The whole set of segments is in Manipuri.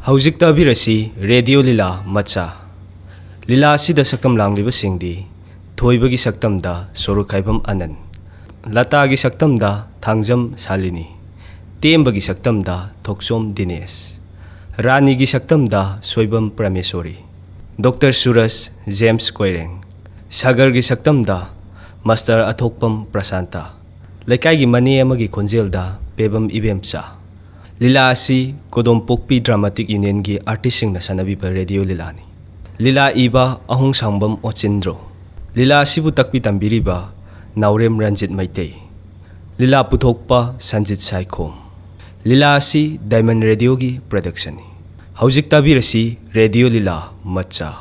ꯍꯧꯖꯤꯛ ꯇꯥꯕꯤꯔꯁꯤ ꯔꯦꯗꯤꯑꯣ ꯂꯤꯂꯥ ꯃꯆꯥ. ꯂꯤꯂꯥ ꯑꯁꯤꯗ ꯁꯛꯇꯝ ꯂꯥꯡꯂꯤꯕꯁꯤꯡꯗꯤ ꯊꯣꯏꯕꯒꯤ ꯁꯛꯇꯝꯗ ꯁꯣꯔꯣꯛꯈꯥꯏꯕꯝ ꯑꯅꯟ, ꯂꯇꯥꯒꯤ ꯁꯛꯇꯝꯗ ꯊꯥꯡꯖꯝ ꯁꯥꯂꯤꯅꯤ, ꯇꯦꯝꯕꯒꯤ ꯁꯛꯇꯝꯗ ꯊꯣꯛꯆꯣꯝ ꯗꯤꯅꯦꯁ, ꯔꯥꯅꯤꯒꯤ ꯁꯛꯇꯝꯗ ꯁꯣꯏꯕꯝ ꯄ꯭ꯔꯃꯦꯁꯣꯔꯤ, ꯗꯣꯛꯇꯔ ꯁꯨꯔꯁ ꯖꯦꯝꯁ ꯀꯣꯏꯔꯦꯡ, ꯁꯥꯒꯔꯒꯤ ꯁꯛꯇꯝꯗ ꯃꯥꯁꯇꯔ ꯑꯊꯣꯛꯄꯝ ꯄ꯭ꯔꯁꯥꯟꯇ, ꯂꯩꯀꯥꯏꯒꯤ ꯃꯅꯦ ꯑꯃꯒꯤ ꯈꯣꯟꯖꯦꯜꯗ ꯄꯦꯕꯝ ꯏꯕꯦꯝꯆꯥ. ꯂꯤꯂꯥ ꯑꯁꯤ ꯀꯣꯗꯣꯝꯄꯣꯛꯄꯤ ꯗ꯭ꯔꯥꯃꯥꯇꯤꯛ ꯌꯨꯅꯤꯌꯟꯒꯤ ꯑꯥꯔꯇꯤꯁꯁꯤꯡꯅ ꯁꯥꯟꯅꯕꯤꯕ ꯔꯦꯗꯤꯑꯣ ꯂꯤꯂꯥꯅꯤ. ꯂꯤꯂꯥ ꯏꯕ ꯑꯍꯣꯡꯁꯥꯡꯕꯝ ꯑꯣꯆꯤꯟꯗ꯭ꯔꯣ. ꯂꯤꯂꯥ ꯑꯁꯤꯕꯨ ꯇꯥꯛꯄꯤ ꯇꯝꯕꯤꯔꯤꯕ ꯅꯥꯎꯔꯦꯝ ꯔꯟꯖꯤꯠ ꯃꯩꯇꯩ. ꯂꯤꯂꯥ ꯄꯨꯊꯣꯛꯄ ꯁꯟꯖꯤꯠ ꯁꯥꯏꯈꯣꯝ. ꯂꯤꯂꯥ ꯑꯁꯤ ꯗꯥꯏꯃꯟ ꯔꯦꯗꯤꯑꯣꯒꯤ ꯄ꯭ꯔꯗꯛꯁꯟꯅꯤ. ꯍꯧꯖꯤꯛ ꯇꯥꯕꯤꯔꯁꯤ ꯔꯦꯗꯤꯑꯣ ꯂꯤꯂꯥ ꯃꯆꯥ.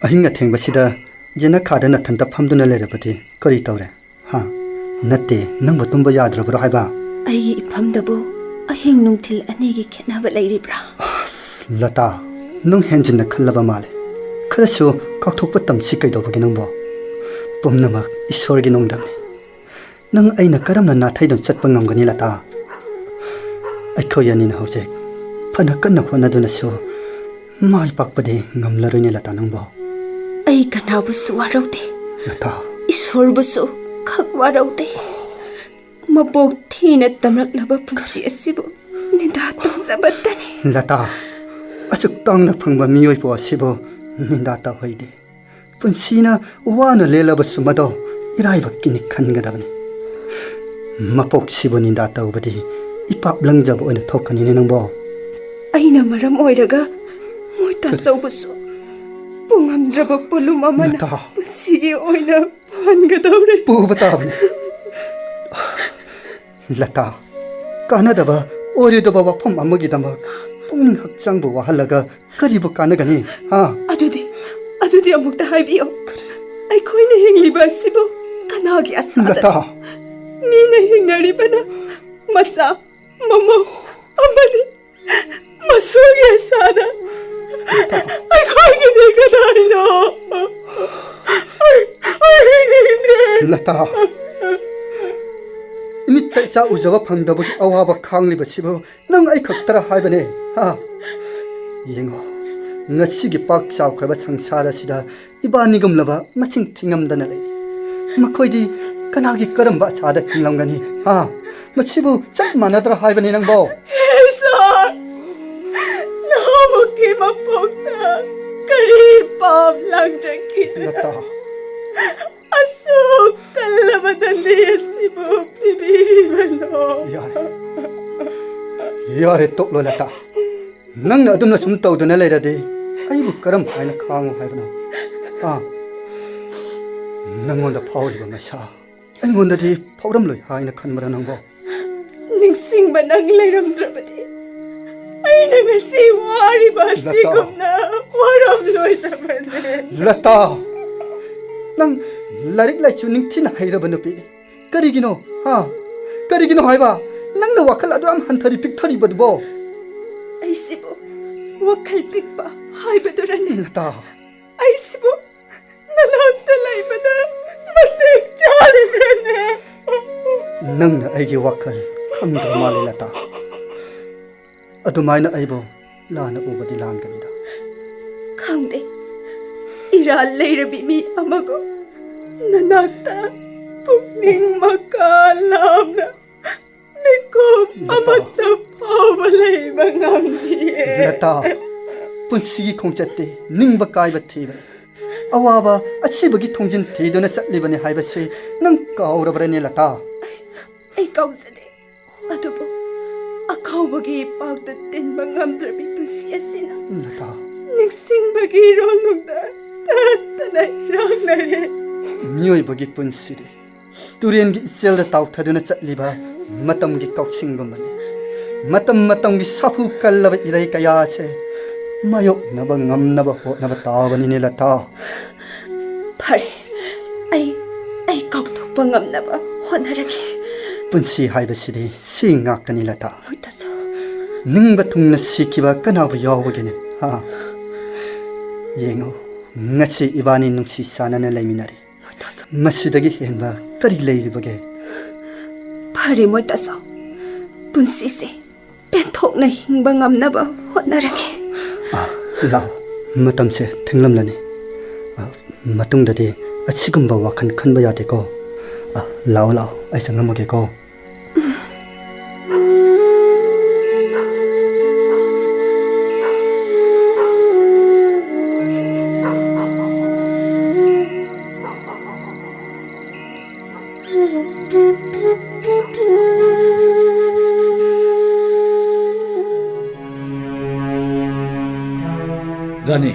ꯑꯍꯤꯡ ꯑꯊꯦꯡꯕꯁꯤꯗ ꯌꯦꯅꯈꯥꯗ ꯅꯊꯟꯇ ꯐꯝꯗꯨꯅ ꯂꯩꯔꯕꯗꯤ ꯀꯔꯤ ꯇꯧꯔꯦ? ꯅꯠꯇꯦ, ꯅꯪꯕꯨ ꯇꯨꯝꯕ ꯌꯥꯗ꯭ꯔꯕ꯭ꯔꯣ ꯍꯥꯏꯕ? ꯑꯩꯒꯤ ꯏꯐꯝꯗꯕꯨ ꯑꯍꯤꯡ ꯅꯨꯡꯊꯤꯜ ꯑꯅꯤꯒꯤ ꯈꯦꯠꯅꯕ ꯂꯩꯔꯤꯕ꯭ꯔꯥ? ꯂꯇꯥ, ꯅꯪ ꯍꯦꯟꯖꯤꯟꯅ ꯈꯜꯂꯕ ꯃꯥꯜꯂꯦ. ꯈꯔꯁꯨ ꯀꯥꯎꯊꯣꯛꯄ ꯇꯝꯁꯤ ꯀꯩꯗꯧꯕꯒꯦ ꯅꯪꯕꯣ? ꯄꯨꯝꯅꯃꯛ ꯏꯁꯣꯔꯒꯤ ꯅꯣꯡꯗꯝꯅꯤ. ꯅꯪ ꯑꯩꯅ ꯀꯔꯝꯅ ꯅꯥꯊꯩꯗꯨꯅ ꯆꯠꯄ ꯉꯝꯒꯅꯤ ꯂꯇꯥ? ꯑꯩꯈꯣꯏ ꯑꯅꯤꯅ ꯍꯧꯖꯤꯛ ꯐꯅ ꯀꯟꯅ ꯍꯣꯠꯅꯗꯨꯅꯁꯨ ꯃꯥꯏ ꯄꯥꯛꯄꯗꯤ ꯉꯝꯂꯔꯣꯏꯅꯦ ꯂꯇꯥ ꯅꯪꯕꯣ. ꯑꯩ ꯀꯅꯥꯕꯨꯁꯨ ꯋꯥꯔꯧꯗꯦ, ꯂꯇꯥ. ꯏꯁꯣꯔꯕꯨꯁꯨ ꯈꯛ ꯋꯥꯔꯧꯗꯦ. ꯃꯄꯣꯛ ꯊꯤꯅ ꯇꯝꯂꯛꯂꯕ ꯄꯨꯟꯁꯤ ꯑꯁꯤꯕꯨ ꯅꯤꯡꯗꯥ ꯇꯧꯖꯕꯇꯅꯤ. ꯂꯇꯥ, ꯑꯁꯨꯛ ꯇꯥꯡꯅ ꯐꯪꯕ ꯃꯤꯑꯣꯏꯕ ꯑꯁꯤꯕꯨ ꯅꯤꯡꯗꯥ ꯇꯧꯍꯩꯗꯦ. ꯄꯨꯟꯁꯤꯅ ꯋꯥꯅ ꯂꯦꯜꯂꯕꯁꯨ ꯃꯗꯣ ꯏꯔꯥꯏꯕꯛꯀꯤꯅꯤ ꯈꯟꯒꯗꯕꯅꯤ. ꯃꯄꯣꯛꯁꯤꯕꯨ ꯅꯤꯡꯗꯥ ꯇꯧꯕꯗꯤ ꯏꯄꯥꯞ ꯂꯪꯖꯕ ꯑꯣꯏꯅ ꯊꯣꯛꯀꯅꯤꯅꯦ ꯅꯪꯕꯣ. ꯑꯩꯅ ꯃꯔꯝ ꯑꯣꯏꯔꯒ ꯃꯣꯏ ꯇꯥꯆꯧꯕꯨꯁꯨ ꯄꯨꯡꯉꯝꯗ꯭ꯔꯕ ꯄꯣꯠꯂꯨꯝ ꯑꯃꯅ ꯂꯇꯥ, ꯄꯨꯟꯁꯤꯒꯤ ꯑꯣꯏꯅ ꯐꯟꯒꯗꯧꯔꯦ. ꯄꯨꯕ ꯇꯥꯕꯅꯤ. ꯂꯇꯥ, ꯀꯥꯟꯅꯗꯕ ꯑꯣꯏꯔꯣꯏꯗꯕ ꯋꯥꯐꯝ ꯑꯃꯒꯤꯗꯃꯛ ꯄꯨꯛꯅꯤꯡ ꯍꯛꯆꯥꯡꯕꯨ ꯋꯥꯍꯜꯂꯒ ꯀꯔꯤꯕꯨ ꯀꯥꯟꯅꯒꯅꯤ? ꯑꯗꯨꯗꯤ ꯑꯃꯨꯛꯇ ꯍꯥꯏꯕꯤꯌꯣ. ꯑꯩꯈꯣꯏꯅ ꯍꯤꯡꯂꯤꯕ ꯑꯁꯤꯕꯨ ꯀꯅꯥꯒꯤ ꯑꯁꯥꯗ? ꯂꯇꯥ, ꯃꯤꯅ ꯍꯤꯡꯅꯔꯤꯕꯅ ꯃꯆꯥ, ꯃꯃꯧ ꯑꯃꯗꯤ ꯃꯁꯨꯒꯤ ꯑꯁꯥꯗ. ꯑꯩꯈꯣꯏꯒꯤꯗꯤ ꯀꯗꯥꯏꯅꯣ? ꯂꯇꯥ, ꯏꯃꯤꯠꯇ ꯏꯆꯥ ꯎꯖꯕ ꯐꯪꯗꯕꯒꯤ ꯑꯋꯥꯕ ꯈꯥꯡꯂꯤꯕꯁꯤꯕꯨ ꯅꯪ ꯑꯩ ꯈꯛꯇꯔ ꯍꯥꯏꯕꯅꯦ? ꯌꯦꯡꯉꯣ, ꯉꯁꯤꯒꯤ ꯄꯥꯛ ꯆꯥꯎꯈ꯭ꯔꯕ ꯁꯪꯁꯥꯔ ꯑꯁꯤꯗ ꯏꯕꯥꯅꯤꯒꯨꯝꯂꯕ ꯃꯁꯤꯡ ꯊꯤꯉꯝꯗꯅ ꯂꯩꯔꯤ. ꯃꯈꯣꯏꯗꯤ ꯀꯅꯥꯒꯤ ꯀꯔꯝꯕ ꯑꯁꯥꯗ ꯍꯤꯡꯂꯝꯒꯅꯤ? ꯃꯁꯤꯕꯨ ꯆꯞ ꯃꯥꯟꯅꯗ꯭ꯔꯥ ꯍꯥꯏꯕꯅꯤ ꯅꯪꯕꯣ? ꯏꯁꯣꯔ, ꯅꯍꯥꯟꯃꯨꯛꯀꯤ ꯃꯄꯣꯛꯇ ꯀꯔꯤ ꯄꯥꯞ ꯂꯥꯡꯖꯈꯤꯗꯨꯅ ꯂꯇꯥ, ꯑꯁꯨꯛ ꯀꯜꯂꯕ ꯗꯟꯗꯤ ꯑꯁꯤꯕꯨ ꯄꯤꯕꯤꯔꯤꯕꯅꯣ? ꯌꯥꯔꯦ ꯇꯣꯛꯂꯣ ꯂꯇꯥ. ꯅꯪꯅ ꯑꯗꯨꯝꯅ ꯁꯨꯝ ꯇꯧꯗꯨꯅ ꯂꯩꯔꯗꯤ ꯑꯩꯕꯨ ꯀꯔꯝ ꯍꯥꯏꯅ ꯈꯥꯡꯉꯨ ꯍꯥꯏꯕꯅꯣ? ꯅꯪꯉꯣꯟꯗ ꯐꯥꯎꯔꯤꯕ ꯃꯩꯁꯥ ꯑꯩꯉꯣꯟꯗꯗꯤ ꯐꯥꯎꯔꯝꯂꯣꯏ ꯍꯥꯏꯅ ꯈꯟꯕ꯭ꯔꯥ ꯅꯪꯕꯣ? ꯅꯤꯡꯁꯤꯡꯕ ꯅꯪ ꯂꯩꯔꯝꯗ꯭ꯔꯕꯗꯤ ꯑꯩꯅ ꯉꯁꯤ ꯋꯥꯔꯤꯕ ꯑꯁꯤꯒꯨꯝꯅ ꯋꯥꯔꯝꯂꯣꯏꯗꯕꯅꯦ. ꯂꯇꯥ, ꯅꯪ ꯂꯥꯏꯔꯤꯛ ꯂꯥꯏꯁꯨ ꯅꯤꯡꯊꯤꯅ ꯍꯩꯔꯕ ꯅꯨꯄꯤꯅꯤ. ꯀꯔꯤꯒꯤꯅꯣ ꯍꯥꯏꯕ ꯅꯪꯅ ꯋꯥꯈꯜ ꯑꯗꯨ ꯌꯥꯝ ꯍꯟꯊꯔꯤ ꯄꯤꯛꯊꯔꯤꯕꯗꯨꯕꯣ? ꯑꯩꯁꯤꯕꯨ ꯋꯥꯈꯜ ꯄꯤꯛꯄ ꯍꯥꯏꯕꯗꯨꯔꯅꯦ? ꯂꯇꯥ, ꯑꯩꯁꯤꯕꯨ ꯅꯅꯥꯛꯇ ꯂꯩꯕꯗ ꯃꯇꯦꯡ ꯆꯥꯔꯤꯕ꯭ꯔꯅꯦ? ꯅꯪꯅ ꯑꯩꯒꯤ ꯋꯥꯈꯜ ꯈꯪꯗ꯭ꯔ ꯃꯥꯜꯂꯦ ꯂꯇꯥ. ꯑꯗꯨꯃꯥꯏꯅ ꯑꯩꯕꯨ ꯂꯥꯟꯅ ꯎꯕꯗꯤ ꯂꯥꯟꯒꯅꯤꯗ. ꯈꯪꯗꯦ, ꯏꯔꯥꯜ ꯂꯩꯔꯕꯤ ꯃꯤ ꯑꯃꯒ ꯅꯅꯥꯛꯇ ꯄꯨꯛꯅꯤꯡ ꯃꯀꯥ ꯂꯥꯝꯅ ꯃꯤꯀꯨꯞ ꯑꯃꯠꯇ ꯐꯥꯎꯕ ꯂꯩꯕ ꯉꯝꯗꯤꯌꯦ. ꯂꯇꯥ, ꯄꯨꯟꯁꯤꯒꯤ ꯈꯣꯡꯆꯠꯇꯤ ꯅꯤꯡꯕ ꯀꯥꯏꯕ ꯊꯤꯕꯅꯤ. ꯑꯋꯥꯕ ꯑꯁꯤꯕꯒꯤ ꯊꯣꯡꯖꯤꯟ ꯊꯤꯗꯨꯅ ꯆꯠꯂꯤꯕꯅꯤ ꯍꯥꯏꯕꯁꯤ ꯅꯪ ꯀꯥꯎꯔꯕ꯭ꯔꯅꯦ ꯂꯇꯥ? ꯑꯩ ꯀꯥꯎꯖꯗꯦ. ꯑꯗꯨꯕꯨ ꯑꯈꯥꯎꯕꯒꯤ ꯄꯥꯛꯇ ꯇꯤꯟꯕ ꯉꯝꯗ꯭ꯔꯕꯤ ꯄꯨꯟꯁꯤ ꯑꯁꯤꯅ ꯂꯇꯥ, ꯅꯤꯡꯁꯤꯡꯕꯒꯤ ꯏꯔꯣꯜꯅꯨꯡꯗ ꯇꯠꯇꯅ ꯏꯔꯥꯛꯅꯔꯦ. ꯃꯤꯑꯣꯏꯕꯒꯤ ꯄꯨꯟꯁꯤꯗꯤ ꯇꯨꯔꯦꯟꯒꯤ ꯏꯆꯦꯜꯗ ꯇꯥꯎꯊꯗꯨꯅ ꯆꯠꯂꯤꯕ ꯃꯇꯝꯒꯤ ꯀꯥꯎꯁꯤꯡꯒꯨꯝꯕꯅꯤ. ꯃꯇꯝꯒꯤ ꯁꯥꯐꯨ ꯀꯜꯂꯕ ꯏꯔꯩ ꯀꯌꯥꯁꯦ ꯃꯥꯌꯣꯛꯅꯕ ꯉꯝꯅꯕ ꯍꯣꯠꯅꯕ ꯇꯥꯕꯅꯤꯅꯦ ꯂꯇꯥ. ꯐꯔꯦ, ꯑꯩ ꯀꯥꯎꯊꯣꯛꯄ ꯉꯝꯅꯕ ꯍꯣꯠꯅꯔꯒꯦ. ꯄꯨꯟꯁꯤ ꯍꯥꯏꯕꯁꯤꯗꯤ ꯁꯤ ꯉꯥꯛꯇꯅꯤ ꯂꯇꯥ. ꯃꯣꯏꯇꯁꯨ ꯅꯤꯡꯕ ꯊꯨꯡꯅ ꯁꯤꯈꯤꯕ ꯀꯅꯥꯕꯨ ꯌꯥꯎꯕꯒꯦꯅꯦ ꯍꯥ ꯌꯦꯡꯉꯣ ꯉꯁꯤ ꯏꯕꯥꯅꯤ ꯅꯨꯡꯁꯤ ꯆꯥꯟꯅꯅ ꯂꯩꯃꯤꯟꯅꯔꯤ ꯃꯁꯤꯗꯒꯤ ꯍꯦꯟꯕ ꯀꯔꯤ ꯂꯩꯔꯤꯕꯒꯦ ꯐꯔꯦ ꯃꯣꯏ ꯇꯥꯆꯧ ꯄꯨꯟꯁꯤꯁꯦ ꯄꯦꯟꯊꯣꯛꯅ ꯍꯤꯡꯕ ꯉꯝꯅꯕ ꯍꯣꯠꯅꯔꯒꯦ ꯂꯥꯛꯑꯣ ꯃꯇꯝꯁꯦ ꯊꯦꯡꯂꯝꯂꯅꯤ ꯃꯇꯨꯡꯗꯗꯤ ꯑꯁꯤꯒꯨꯝꯕ ꯋꯥꯈꯜ ꯈꯟꯕ ꯌꯥꯗꯦꯀꯣ ꯂꯥꯛꯑꯣ ꯂꯥꯛꯑꯣ ꯑꯩ ꯆꯪꯉꯝꯃꯒꯦꯀꯣ ꯔꯥꯅꯤ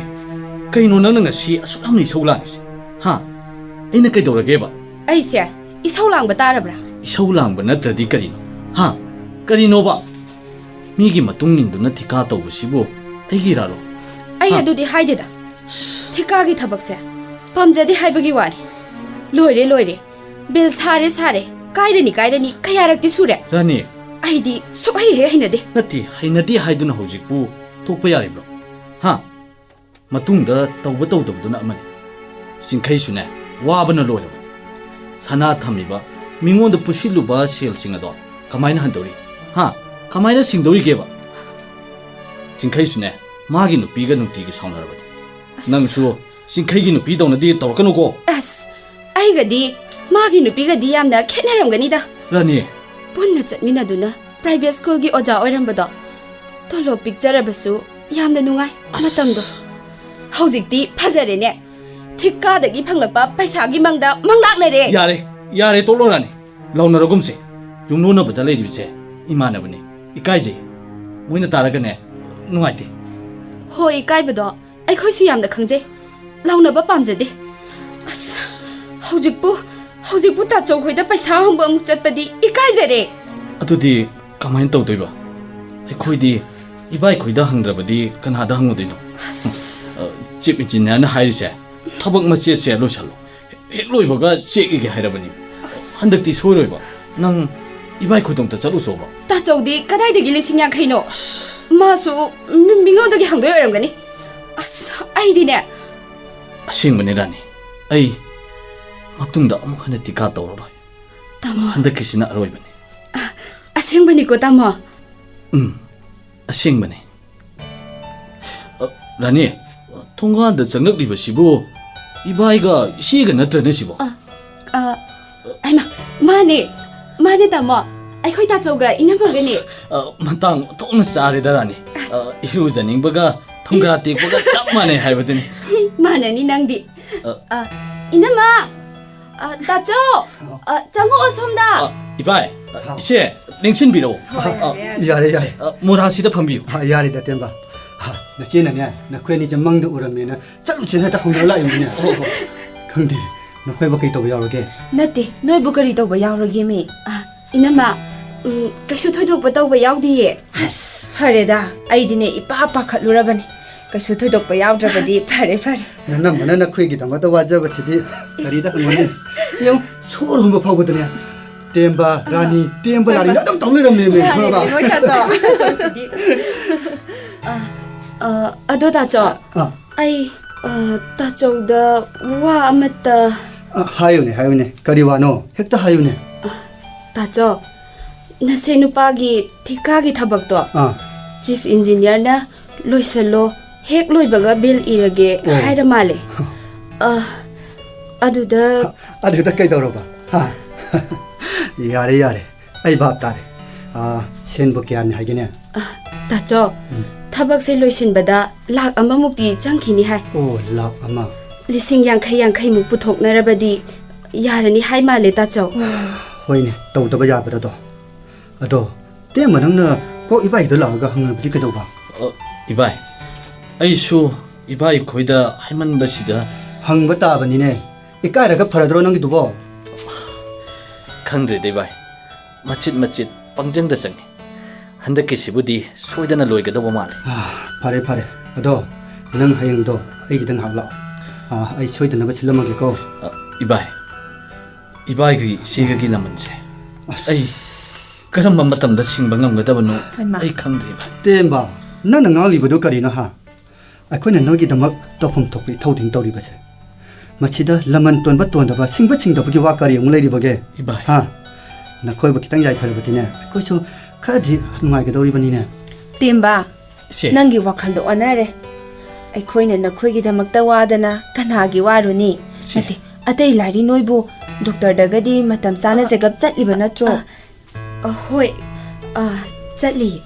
ꯀꯩꯅꯣ ꯅꯪꯅ ꯉꯁꯤ ꯑꯁꯨꯛ ꯌꯥꯝꯅ ꯏꯁꯧ ꯂꯥꯡꯉꯤꯁꯦ ꯍꯥ ꯑꯩꯅ ꯀꯩꯗꯧꯔꯒꯦꯕ ꯑꯩꯁꯦ ꯏꯁꯧ ꯂꯥꯡꯕ ꯇꯥꯔꯕ꯭ꯔꯥ ꯏꯁꯧ ꯂꯥꯡꯕ ꯅꯠꯇ꯭ꯔꯗꯤ ꯀꯔꯤꯅꯣ ꯍꯥ ꯀꯔꯤꯅꯣꯕ ꯃꯤꯒꯤ ꯃꯇꯨꯡ ꯏꯟꯗꯨꯅ ꯊꯤꯀꯥ ꯇꯧꯕꯁꯤꯕꯨ ꯑꯩꯒꯤꯔꯥꯂꯣ ꯑꯩ ꯑꯗꯨꯗꯤ ꯍꯥꯏꯗꯦꯗ ꯊꯤꯀꯥꯒꯤ ꯊꯕꯛꯁꯦ ꯄꯥꯝꯖꯗꯦ ꯍꯥꯏꯕꯒꯤ ꯋꯥꯅꯤ ꯂꯣꯏꯔꯦ ꯕꯤꯜ ꯁꯥꯔꯦ ꯀꯥꯏꯔꯅꯤ ꯀꯌꯥꯔꯛꯇꯤ ꯁꯨꯔꯦ ꯔꯥꯅꯤ ꯑꯩꯗꯤ ꯁꯨꯛꯍꯩ ꯍꯦꯛ ꯍꯩꯅꯗꯦ ꯅꯠꯇꯦ ꯍꯩꯅꯗꯦ ꯍꯥꯏꯗꯨꯅ ꯍꯧꯖꯤꯛꯄꯨ ꯇꯣꯛꯄ ꯌꯥꯔꯤꯕ꯭ꯔꯣ ꯍꯥ ꯃꯇꯨꯡꯗ ꯇꯧꯕ ꯇꯧꯗꯕꯗꯨꯅ ꯑꯃꯅꯤ ꯆꯤꯡꯈꯩꯁꯨꯅꯦ ꯋꯥꯕꯅ ꯂꯣꯏꯔꯕꯅꯤ ꯁꯅꯥ ꯊꯝꯃꯤꯕ ꯃꯤꯉꯣꯟꯗ ꯄꯨꯁꯤꯜꯂꯨꯕ ꯁꯦꯜꯁꯤꯡ ꯑꯗꯣ ꯀꯃꯥꯏꯅ ꯍꯟꯗꯧꯔꯤ ꯍꯥ ꯀꯃꯥꯏꯅ ꯁꯤꯡꯗꯧꯔꯤꯒꯦꯕ ꯆꯤꯡꯈꯩꯁꯨꯅꯦ ꯃꯥꯒꯤ ꯅꯨꯄꯤꯒ ꯅꯨꯡꯇꯤꯒꯤ ꯁꯥꯎꯅꯔꯕꯅꯤ ꯅꯪꯁꯨ ꯆꯤꯡꯈꯩꯒꯤ ꯅꯨꯄꯤꯗꯧꯅꯗꯤ ꯇꯧꯔꯛꯀꯅꯨꯀꯣ ꯑꯁ ꯑꯩꯒꯗꯤ ꯃꯥꯒꯤ ꯅꯨꯄꯤꯒꯗꯤ ꯌꯥꯝꯅ ꯈꯦꯠꯅꯔꯝꯒꯅꯤꯗ ꯔꯥꯅꯤ ꯄꯨꯟꯅ ꯆꯠꯃꯤꯟꯅꯗꯨꯅ ꯄ꯭ꯔꯥꯏꯚꯦꯠ ꯁ꯭ꯀꯨꯜꯒꯤ ꯑꯣꯖꯥ ꯑꯣꯏꯔꯝꯕꯗꯣ ꯇꯣꯂꯣꯞ ꯄꯤꯛꯆꯔꯕꯁꯨ ꯌꯥꯝꯅ ꯅꯨꯡꯉꯥꯏ ꯃꯇꯝꯗꯣ ꯍꯧꯖꯤꯛꯇꯤ ꯐꯖꯔꯦꯅꯦ ꯊꯤꯛꯀꯥꯗꯒꯤ ꯐꯪꯂꯛꯄ ꯄꯩꯁꯥꯒꯤ ꯃꯪꯗ ꯃꯪꯂꯥꯛꯅꯔꯦ ꯌꯥꯔꯦ ꯇꯣꯛꯂꯣ ꯔꯥꯅꯤ ꯂꯧꯅꯔꯒꯨꯝꯁꯦ ꯌꯨꯝꯂꯣꯟꯅꯕꯗ ꯂꯩꯔꯤꯕꯁꯦ ꯏꯃꯥꯟꯅꯕꯅꯤ ꯏꯀꯥꯏꯖꯩ ꯃꯣꯏꯅ ꯇꯥꯔꯒꯅꯦ ꯅꯨꯡꯉꯥꯏꯇꯦ ꯍꯣꯏ ꯏꯀꯥꯏꯕꯗꯣ ꯑꯩꯈꯣꯏꯁꯨ ꯌꯥꯝꯅ ꯈꯪꯖꯩ ꯂꯥꯎꯅꯕ ꯄꯥꯝꯖꯗꯦ ꯑꯁ ꯍꯧꯖꯤꯛꯄꯨ ꯇꯥꯆꯧ ꯈꯣꯏꯗ ꯄꯩꯁꯥ ꯍꯪꯕ ꯑꯃꯨꯛ ꯆꯠꯄꯗꯤ ꯏꯀꯥꯏꯖꯔꯦ ꯑꯗꯨꯗꯤ ꯀꯃꯥꯏꯅ ꯇꯧꯗꯣꯏꯕ ꯑꯩꯈꯣꯏꯗꯤ ꯏꯕꯥꯏꯈꯣꯏꯗ ꯍꯪꯗ꯭ꯔꯕꯗꯤ ꯀꯅꯥꯗ ꯍꯪꯉꯨꯗꯣꯏꯅꯣ ꯆꯤꯞ ꯏꯟꯖꯤꯅꯤꯌꯥꯔꯅ ꯍꯥꯏꯔꯤꯁꯦ ꯊꯕꯛ ꯃꯆꯦꯠꯁꯦ ꯂꯣꯏꯁꯜꯂꯣ ꯍꯦꯛ ꯂꯣꯏꯕꯒ ꯆꯦꯛꯏꯒꯦ ꯍꯥꯏꯔꯕꯅꯤ ꯍꯟꯗꯛꯇꯤ ꯁꯣꯏꯔꯣꯏꯕ ꯅꯪ ꯏꯕꯥꯏ ꯈꯨꯗꯣꯡꯇ ꯆꯠꯂꯨꯆꯣꯕ ꯇꯥꯆꯧꯗꯤ ꯀꯗꯥꯏꯗꯒꯤ 50,000ꯅꯣ 마수 미ngo다기 항도에 어렵가니 아싸 아이디네 ꯑꯁꯦꯡꯕꯅꯦ ꯔꯥꯅꯤ ꯑꯩ ꯃꯇꯨꯡꯗ ꯑꯃꯨꯛ ꯍꯟꯅ ꯇꯤꯀꯥ ꯇꯧꯔꯔꯣꯏ 타모 ꯍꯟꯗꯛꯀꯤꯁꯤꯅ ꯑꯔꯣꯏꯕꯅꯤ 아생바니고 타모 ꯑꯁꯦꯡꯕꯅꯦ ꯔꯥꯅꯤ 통과한다 정력리버시부 이바이가 이시가 너트네 시보 아이마 마네 타모 아이코이 타조가 이나버가니 matang thokna sarida rani irujaningbga thongra tekbaga chap mane haibadini 마나니 낭디 이나마 타조 장호 어솜다 ibai ise ningsin biro yare morasida phambiu yare da temba nachina na khweni jamang du uramena chalu china ta hongla yumnya khangdi na khoi ba kai to yaroge nate noi bu kari tawba yaurage me 이나마 kaisu thoidokpa tawba yaudhiye as fareda aidine ipa pakhatlurabani kaisu thoidokpa yaudravadi fare na mana na khoi gi dama ta waja bachidi kari da ngone yo sor hom phaw godnya temba rani temba lari na dam tawle ram me ba moi kaso jongsidi ado tacho ai tacho da wa amata hayune kari wano hekta hayune tacho nase nupagi thikagi thabakto chief engineer na loisalo hek loibaga bill irage haira male aduda kai doroba yare ai bap tare sen bu kyan hagine tacho thabak se loisin bada lak ama mukti changkhini hai lak ama lising yang khai muk puthok narabadi yarani hai male tacho hoine tawdaba yabra do ado te manangna ko ibai da laga hangna bidi ka doba ibai aishu ibai khoida haiman basida hangba ta bani ne ikai raga faradro nang dubo khangre de bai machit pangjang da sangi handaki sibudi soidana loigadoba male fare ado nang hayang do ai gidang hawla ai soidana ba silamage ko iibai gi siga gi lamanse ai ꯀꯔꯝꯕ ꯃꯇꯝꯗ ꯁꯤꯡꯕ ꯉꯝꯒꯗꯕꯅꯣ ꯍꯩꯃꯥ. ꯑꯩ ꯈꯪꯗ꯭ꯔꯦ ꯚꯥꯏ ꯇꯦꯝꯕ ꯅꯪꯅ ꯉꯥꯡꯂꯤꯕꯗꯨ ꯀꯔꯤꯅꯣ ꯍꯥ ꯑꯩꯈꯣꯏꯅ ꯅꯣꯏꯒꯤꯗꯃꯛ ꯇꯧꯐꯝ ꯊꯣꯛꯄ ꯏꯊꯧꯗꯤꯡ ꯇꯧꯔꯤꯕꯁꯦ ꯃꯁꯤꯗ ꯂꯃꯟ ꯇꯣꯟꯕ ꯇꯣꯟꯗꯕ ꯁꯤꯡꯕ ꯁꯤꯡꯗꯕꯒꯤ ꯋꯥ ꯀꯔꯤ ꯑꯃꯨꯛ ꯂꯩꯔꯤꯕꯒꯦ 이봐요. 하 나코이버 기땅 야이파르버티네 그것도 카디 누가게 더리버니네 ꯇꯦꯝꯕꯥ ꯏꯆꯦ ꯅꯪꯒꯤ ꯋꯥꯈꯜꯗꯣ ꯑꯣꯟꯅꯔꯦ ꯑꯩꯈꯣꯏꯅ ꯅꯈꯣꯏꯒꯤꯗꯃꯛꯇ ꯋꯥꯗꯅ ꯀꯅꯥꯒꯤ ꯋꯥꯔꯨꯅꯤ ꯁꯤ. ꯅꯠꯇꯦ ꯑꯇꯩ ꯂꯥꯏꯔꯤ ꯅꯣꯏꯕꯨ ꯗꯣꯛꯇꯔꯗꯒꯗꯤ ꯃꯇꯝ ꯆꯥꯅ ꯆꯦꯀꯞ ꯆꯠꯂꯤꯕ ꯅꯠꯇ꯭ꯔꯣ ꯍꯣꯏ ꯆꯠꯂꯤ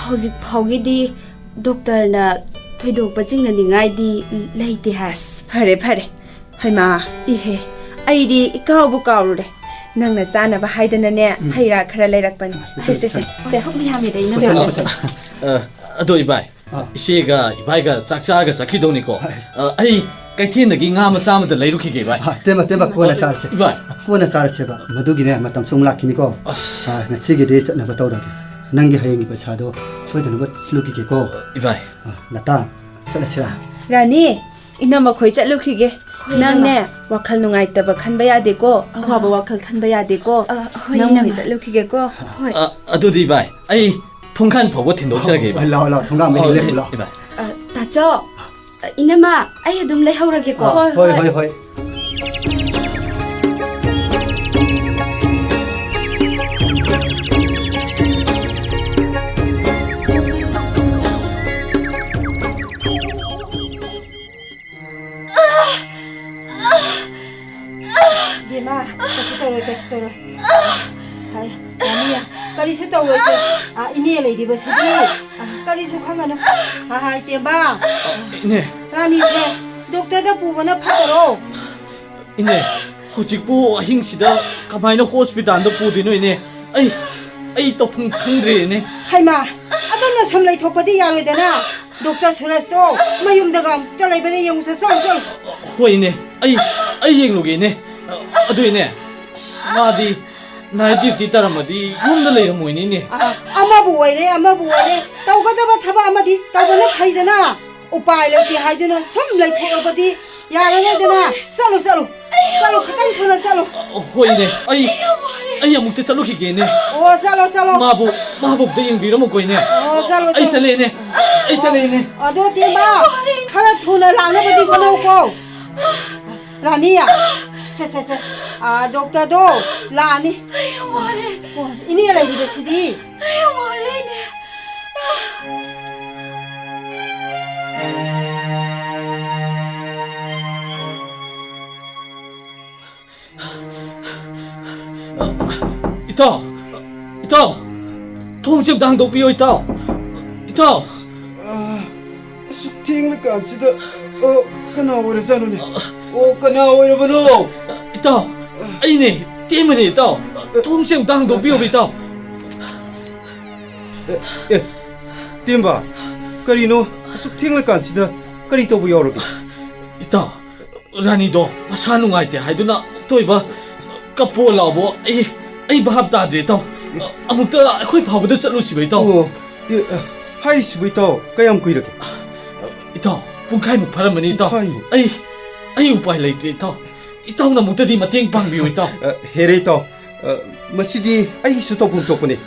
ꯍꯧꯖꯤꯛ ꯐꯥꯎꯒꯤꯗꯤ ꯗꯣꯛꯇꯔꯅ ꯊꯣꯏꯗꯣꯛꯄ ꯆꯤꯡꯅꯅꯤꯡꯉꯥꯏꯗꯤ ꯂꯩꯇꯦ ꯍꯥꯏ ꯐꯔꯦ ꯐꯔꯦ ꯍꯩꯃꯥ 이해 ꯑꯩꯗꯤ ꯏꯀꯥꯎꯕꯨ ꯀꯥꯎꯔꯨꯔꯦ ꯅꯪꯅ ꯆꯥꯅꯕ ꯍꯥꯏꯗꯅꯅꯦ ꯍꯩꯔꯥ ꯈꯔ ꯂꯩꯔꯛꯄꯅꯤ ꯁꯦ ꯊꯣꯛ ꯃꯌꯥꯝꯃꯤꯗ ꯁꯦ, ꯏꯅꯝꯃ ꯁꯦ. ꯑꯗꯣ 이봐ꯏ 이씨가 이봐이가 ꯆꯥꯛ ꯆꯥꯔꯒ ꯆꯠꯈꯤꯗꯧꯅꯤꯀꯣ ꯑꯩ ꯀꯩꯊꯦꯜꯗꯒꯤ ꯉꯥ ꯃꯆꯥ ꯑꯃꯗ ꯂꯩꯔꯨꯈꯤꯒꯦ ꯏꯚꯥꯏ 하 템바 템바 꾸나 사르세 이봐이 꾸나 사르세가 마두기네 마땀 송 라키니고 아씨. 아 나치게 돼 ጸ나바 떠오라게 난게 하영이 버사도 소이드는 것 슬루기게고 이봐이 나타 ጸ나시라 ꯔꯥꯅꯤ ꯏꯅꯝꯃ ꯈꯣꯏ ꯆꯠꯂꯨꯈꯤꯒꯦ ꯅꯪꯅꯦ ꯋꯥꯈꯜ ꯅꯨꯡꯉꯥꯏꯇꯕ ꯈꯟꯕ ꯌꯥꯗꯦꯀꯣ ꯑꯋꯥꯕ ꯋꯥꯈꯜ ꯈꯟꯕ ꯌꯥꯗꯦꯀꯣ ꯍꯣꯏ ꯅꯪ 이ꯅꯝꯃ ꯈꯣꯏ ꯆꯠꯂꯨꯈꯤꯒꯦꯀꯣ ꯍꯣꯏ ꯑꯗꯨꯗꯤ 이봐이 ꯑꯩ 통칸 ꯐꯥꯎꯕ ꯊꯤꯟꯗꯣꯛꯆꯔꯒꯦ 이봐이 라 라 통가 메리 레불라 이봐이 ꯇꯥꯆꯣ 이ꯅꯝꯃ ꯑꯩ ꯑꯗꯨꯝ ꯂꯩꯍꯧꯔꯒꯦꯀꯣ 호이 호이 호이 ꯕꯦꯃꯥ ꯀꯩꯁꯨ ꯇꯧꯔꯣꯏ ꯍꯥꯏ ꯔꯥꯅꯤꯌꯥ ꯀꯔꯤꯁꯨ ꯇꯧꯔꯣꯏꯁꯦ ꯏꯅꯦ ꯂꯩꯔꯤꯕꯁꯤꯗꯤ ꯀꯔꯤꯁꯨ ꯈꯪꯒꯅꯨ ꯍꯥꯏ ꯇꯦꯝꯕꯥ 이네 ꯔꯥꯅꯤꯁꯦ ꯗꯣꯛꯇꯔꯗ ꯄꯨꯕꯅ ꯐꯠꯇꯔꯣ 이네 ꯍꯧꯖꯤꯛꯄꯨ ꯑꯍꯤꯡꯁꯤꯗ ꯀꯃꯥꯏꯅ ꯍꯣꯁꯄꯤꯇꯥꯜꯗ ꯄꯨꯗꯣꯏꯅꯣ 이네 ꯑꯩ ꯇꯧꯐꯝ ꯈꯪꯗ꯭ꯔꯦ 이네 ꯍꯩꯃꯥ ꯑꯗꯨꯝꯅ ꯁꯨꯝ ꯂꯩꯊꯣꯛꯄꯗꯤ ꯌꯥꯔꯣꯏꯗꯅ ꯗꯣꯛꯇꯔ ꯁꯨꯔꯁꯇꯣ ꯃꯌꯨꯝꯗꯒ ꯑꯝꯇ ꯂꯩꯕꯅꯦ ꯌꯦꯡꯉꯨꯁꯦ ꯆꯠꯂꯨ ꯍꯣꯏ 이네 ꯑꯩ ꯌꯦꯡꯂꯨꯒꯦ 이네 ꯑꯗꯨ 이네 마디 나의 듀티 따라마디 ꯌꯨꯝꯗ ꯂꯩꯔꯝꯃꯣꯏꯅꯦ 이네 ꯑꯃꯕꯨ ꯑꯣꯏꯔꯦ ꯇꯧꯒꯗꯕ ꯊꯕꯛ ꯑꯃꯗꯤ ꯇꯧꯕꯅ ꯐꯩꯗꯅ ꯎꯄꯥꯏ ꯂꯩꯇꯦ ꯍꯥꯏꯗꯨꯅ ꯁꯨꯝ ꯂꯩꯊꯣꯛꯑꯕꯗꯤ ꯌꯥꯔꯔꯣꯏꯗꯅ ꯆꯠꯂꯨ ꯈꯤꯇꯪ ꯊꯨꯅ ꯆꯠꯂꯨ ꯍꯣꯏ 이네 ꯑꯩ ꯑꯃꯨꯛꯇ ꯆꯠꯂꯨꯈꯤꯒꯦ 이네 ꯑꯣ ꯆꯠꯂꯣ 마부 ꯑꯝꯇ ꯌꯦꯡꯕꯤꯔꯝꯃꯨꯀꯣ 이네 ꯑꯣ ꯆꯠꯂꯣ ꯑꯩ ꯆꯠꯂꯦ 이네 ꯑꯩ ꯆꯠꯂꯦ 이네 ꯑꯗꯣ ꯇꯦꯝꯕꯥ ꯈꯔ ꯊꯨꯅ ꯂꯥꯛꯅꯕꯗꯤ ꯍꯣꯠꯅꯧꯀꯣ ꯔꯥꯅꯤꯌꯥ ꯁꯦ ꯗꯣꯛꯇꯔꯗꯣ ꯂꯥꯛꯑꯅꯤ 이네 ꯂꯩꯔꯤꯕꯁꯤꯗꯤ 이따 통 좀 당도비요 이따 숙팅을 깜치다 그나 오래사노니 그나 오래버노 이따 아니네 때문에 이따 통 좀 당도비요 이따 예 띠엠바 그리노 숙팅을 깜치다 그리 또 부여로기 이따 라니도 마사 누가이 때 하이두나 또이바 까포 라보 에이 바합 따드리 이따 아무튼 거의 바보들 썰루시베 이따 하이 수비터 까얌 구이렇게 이따 뿡카이묵 바람은 이따 뿡카이묵. 아이 우파이 레이트 이따 나무터디 마팅 방비요 이따 헤레이터 마시디 아이 수터 붕토프니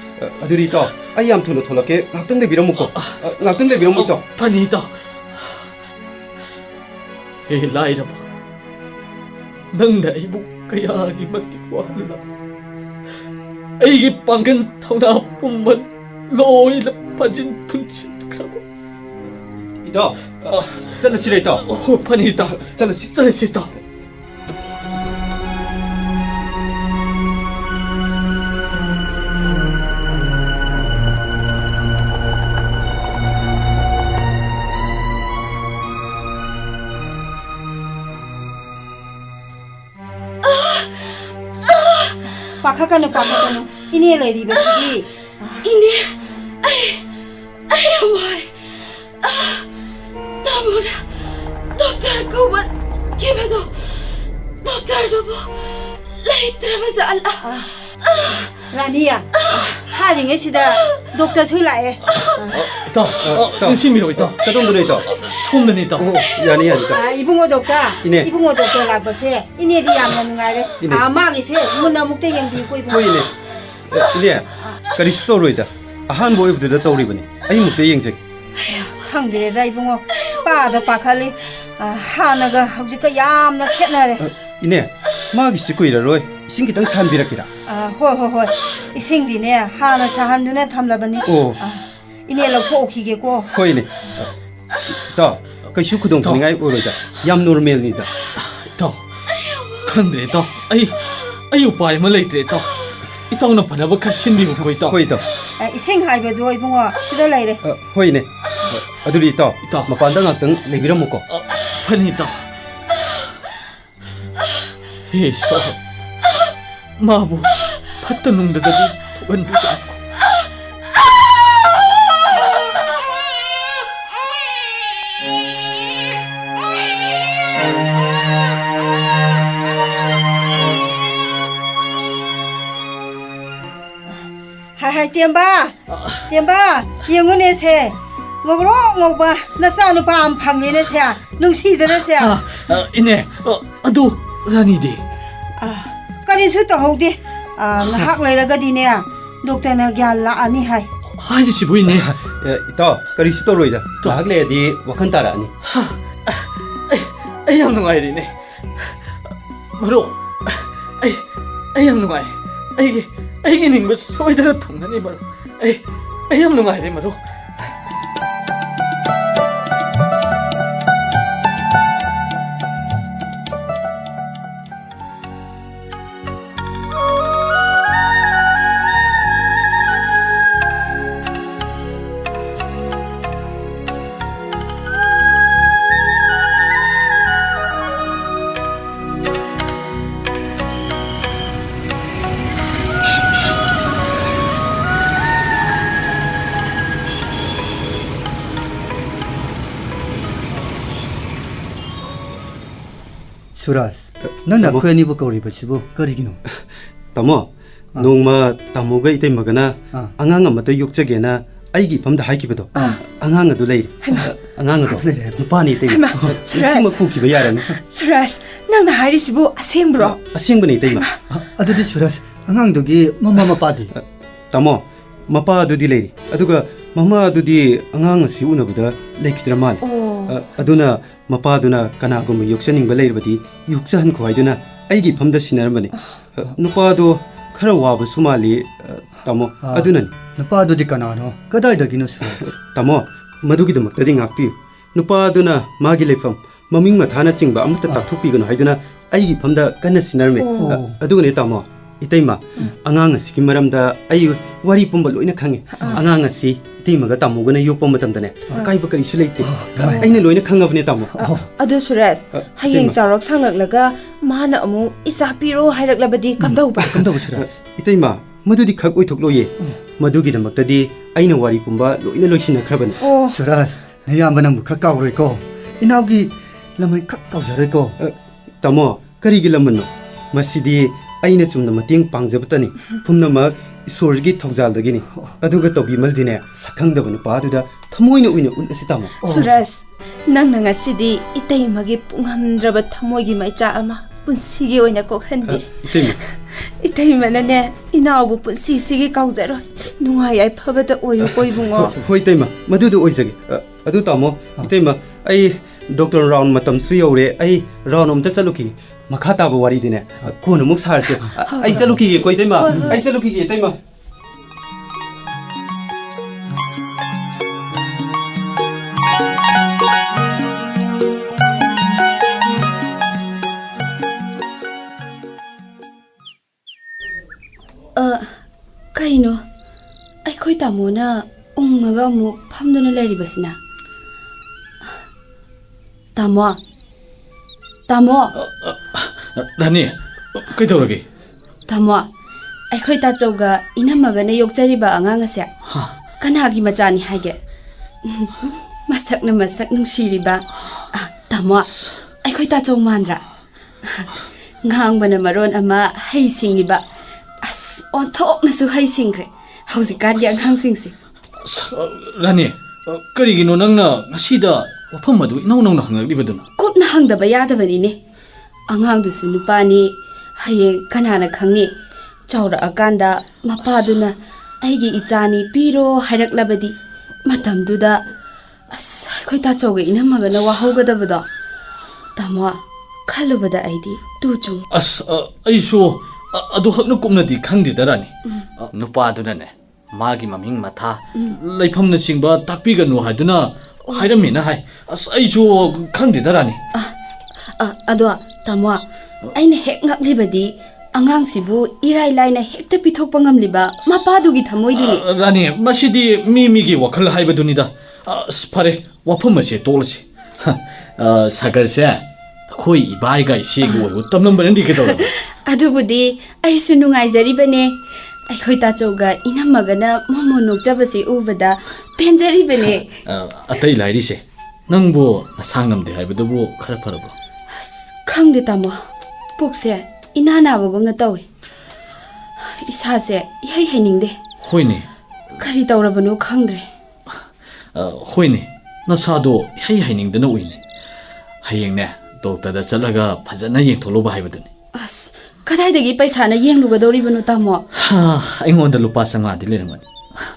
아들이터 아이 암토노 톨라케 낙등대 밀어먹고 낙등대 밀어먹다 파니 이따 에이 라이라봐 넌 나이복 그야기 맞디고 할라 에이기 빵근 타우나 뿜만 로이라 빠진 분친 그라고 이다 셀러시레 이다 파니 이따 짤레시 이따 파카카노 이네 ለይሪበሲዲ 이네 아이 뭐래 다모라 doktor kubat kebedo doktor dobo leiterabasa alla 라니야 하링에시다 독터수 라에 이따 응심이로 이따 따동들에 있다 손는 이따 야니야 이다 이붕어 독터 이네. 이붕어 독터 라버세 이네디 야면 누가래 이네. 마기세 문나묵대 영비 꼬이붕 보이네 이네 그리스 또로이다 아한 보이부터 떠오리버니 아이 묵대 영적 ꯈꯪꯗ꯭ꯔꯦꯗ ꯏꯕꯨꯡꯉꯣ ꯄꯥꯗ ꯄꯥꯈꯠꯂꯤ ꯍꯥꯟꯅꯒ ꯍꯧꯖꯤꯛꯀ ꯌꯥꯝꯅ ꯈꯦꯠꯅꯔꯦ 이네 마기시 꾸이라로이 이싱기 땅 산비라기라 ꯍꯣꯏ ꯍꯣꯏ ꯍꯣꯏ 이싱ꯗꯤ네 ꯍꯥꯟꯅ 사한두나 탐라버니 오 이네 ꯂꯧꯊꯣꯛꯈꯤꯒꯦꯀꯣ 호이네 더 그슈 구동 통행아이 오로이다 얌 노르멜니다 ꯏꯇꯥꯎ ꯈꯪꯗ꯭ꯔꯦ ꯏꯇꯥꯎ ꯑꯩ ꯎꯄꯥꯏ ꯑꯃ ꯂꯩꯇ꯭ꯔꯦ ꯏꯇꯥꯎ ꯏꯇꯥꯎꯅ ꯐꯅꯕ ꯈꯔ ꯁꯤꯟꯕꯤꯌꯨꯀꯣ ꯏꯇꯥꯎ 호이다 이싱 하이버도 이붕어 시다 레이레 호이네 아들이 있다 있다. 마반다 낙등 내비라 먹고 ꯐꯅꯤ ꯏꯇꯥꯎ ꯏꯁꯣꯔ 마부 ꯐꯠꯇ ꯅꯨꯡꯗꯗꯤ ꯊꯣꯛꯍꯟꯕꯤꯌꯨ 하이 띠엠바 영혼에세 ngogro ngogba nacha nupa am phangne se nungsidana se ine adu rani di kari su to hode ngahak leiragadi ne doctor na gyan la ani hai 하이지 씨 보이네 있다 그리스 또로이다 나글레디 와칸 따라니 ay ang nungay din eh maro ay ang nungay ay gining ba soy da thong na ni maro ay ang nungay din maro 수라스 너나 코야니부 거리버시부 거리기노 타모 농마 타모가 이때 먹으나 앙앙아 마도 욕적에나 아이기 밤다 하이기버도 앙앙아도 레이 앙앙아도 누파니 이때 이시마 쿠키바 야라니 수라스 낭나 하리시부 아셈브로 아싱분이 이때 마 아드디 수라스 앙앙도기 마마마파디 타모 마파두디 레이 아두가 마마두디 앙앙아시 우나보다 레키드라 말 아두나 마파두나 까나고무 욕샤닝 발레르바디 욕자한 고아이두나 아이기 밤다 시나르마니 누파도 khara wabu sumali tamo adunan nupa adu di kanano kadai dagino suras tamo madugi damak tadi ngakpi nupa aduna magi lefam maming mathana chingba amta takthukpi gano haiduna ai phamda kana sinarme adugane tamo itaima angang asiki maramda ai wari pumba loina khange angang asi itaima ga tamo gana yokpa matamdane kai bakari suleite aina loina khangabne tamo adu suresh hayeng charok sanglaknaga mana amu isa piro hairaklabadi kamdauba suras itaima madudi khak oithokloye madugi damak-tadi aina wari pumba loina loisina khrabane suras nayamba nang khak kauroi ko inaugi lamai khak kaujare ko tamo karigi lamunno masidi aina chumna mating pangjabtani pumnamak isorgi thokjaldagini aduga tobi maldine sakhangdaba nupaduda thamoina uina ulasi tamo suresh nang ngasidi itaimagi punghamdraba thamoigi maicha ama punsigi oina kokhandir itaima itaimana inaubu punsigi kaujaro nungai ai phabada oyu koibungo hoi taima madudu oijage adu tamo itaima ai doctor round matam su yore ai round om ta chaluki makha ta bo wari dine kono muk sarse ai chaluki ge koi taima ai chaluki ge taima kaino aikhoi tamona ungaga mu phamduna leribasina tamo Dani, kay tawagi? tamo aikhoi ta chauga inamaga ne yokchariba angang ase kanagi machani haige masak nungsiriba tamo aikhoi ta chau mandra ngangbana maron ama hei singiba as onthok na su hei singre hausikan ya ngang singsi Rani, karigino nangna ngasida wafam madu inaw-naw na hangaglibaduna kopna hangdaba yadabani ne angang du su nupani hayeng kanana khangni ꯆꯥꯎꯔꯛꯑꯀꯥꯟꯗ ꯃꯄꯥꯗꯨꯅ ꯑꯩꯒꯤ ꯏꯆꯥꯅꯤ ꯄꯤꯔꯣ ꯍꯥꯏꯔꯛꯂꯕꯗꯤ ꯃꯇꯝꯗꯨꯗ ꯑꯁ ꯑꯩꯈꯣꯏ ꯇꯥꯆꯧꯒ ꯏꯅꯝꯃꯒꯅ ꯋꯥꯍꯧꯒꯗꯕꯗꯣ ꯇꯥꯃꯣ ꯈꯜꯂꯨꯕꯗ ꯑꯩꯗꯤ ꯇꯨ ꯆꯨꯡ ꯑꯩꯁꯨ ꯑꯗꯨ ꯍꯛꯅ ꯀꯨꯞꯅꯗꯤ ꯈꯪꯗꯦꯗ ꯔꯥꯅꯤ ꯅꯨꯄꯥꯗꯨꯅꯅꯦ ꯃꯥꯒꯤ ꯃꯃꯤꯡ ꯃꯊꯥ ꯂꯩꯐꯝꯅꯆꯤꯡꯕ ꯇꯥꯛꯄꯤꯒꯅꯨ ꯍꯥꯏꯗꯨꯅ ꯍꯥꯏꯔꯝꯃꯦꯅ ꯍꯥꯏ ꯑꯩꯁꯨ ꯈꯪꯗꯦꯗ ꯔꯥꯅꯤ ꯑꯗꯣ ꯇꯥꯃꯣ ꯑꯩꯅ ꯍꯦꯛ ꯉꯛꯂꯤꯕꯗꯤ ꯑꯉꯥꯡꯁꯤꯕꯨ ꯏꯔꯥꯏ ꯂꯥꯏꯅ ꯍꯦꯛꯇ ꯄꯤꯊꯣꯛꯄ ꯉꯝꯂꯤꯕ ꯃꯄꯥꯗꯨꯒꯤ ꯊꯃꯣꯏꯗꯨꯅꯤ ꯔꯥꯅꯤ ꯃꯁꯤꯗꯤ ꯃꯤꯒꯤ ꯋꯥꯈꯜ ꯍꯥꯏꯕꯗꯨꯅꯤꯗ ꯐꯔꯦ ꯋꯥꯐꯝ ꯑꯁꯤ ꯇꯣꯛꯂꯁꯤ ꯁꯥꯒꯔꯁꯦ ꯑꯩꯈꯣꯏ ꯏꯕꯥꯏꯒ ꯏꯆꯦꯒ ꯑꯣꯏꯕ ꯇꯝꯂꯝꯕꯅꯗꯤ ꯀꯩꯗꯧꯔꯕ ꯑꯗꯨꯕꯨꯗꯤ ꯑꯩꯁꯨ ꯅꯨꯡꯉꯥꯏꯖꯔꯤꯕꯅꯦ ꯑꯩꯈꯣꯏ ꯇꯥꯆꯧꯒ ꯏꯅꯝꯃꯒꯅ ꯃꯣꯃꯣ ꯅꯣꯛꯆꯕꯁꯤ ꯎꯕꯗ ꯄꯦꯟꯖꯔꯤꯕꯅꯦ ꯑꯇꯩ ꯂꯥꯏꯔꯤꯁꯦ ꯅꯪꯕꯨ ꯅꯁꯥ ꯉꯝꯗꯦ ꯍꯥꯏꯕꯗꯨꯕꯨ ꯈꯔ ꯐꯔꯕ꯭ꯔꯣ ꯈꯪꯗꯦ ꯇꯥꯃꯣ ꯄꯨꯛꯁꯦ ꯏꯅꯥ ꯅꯥꯕꯒꯨꯝꯅ ꯇꯧꯏ ꯏꯁꯥꯁꯦ ꯏꯍꯩ ꯍꯩꯅꯤꯡꯗꯦ ꯍꯣꯏꯅꯦ ꯀꯔꯤ ꯇꯧꯔꯕꯅꯣ ꯈꯪꯗ꯭ꯔꯦ ꯍꯣꯏꯅꯦ ꯅꯁꯥꯗꯣ ꯏꯍꯩ ꯍꯩꯅꯤꯡꯗꯅ ꯎꯏꯅꯦ ꯍꯌꯦꯡꯅꯦ ꯗꯣꯛꯇꯔꯗ ꯆꯠꯂꯒ ꯐꯖꯅ ꯌꯦꯡꯊꯣꯛꯂꯨꯕ ꯍꯥꯏꯕꯗꯨꯅꯤ ꯑꯁ ꯀꯗꯥꯏꯗꯒꯤ ꯄꯩꯁꯥꯅ ꯌꯦꯡꯂꯨꯒꯗꯧꯔꯤꯕꯅꯣ ꯇꯥꯃꯣ ꯑꯩꯉꯣꯟꯗ ꯂꯨꯄꯥ 500ꯗꯤ ꯂꯩꯔꯝꯒꯅꯤ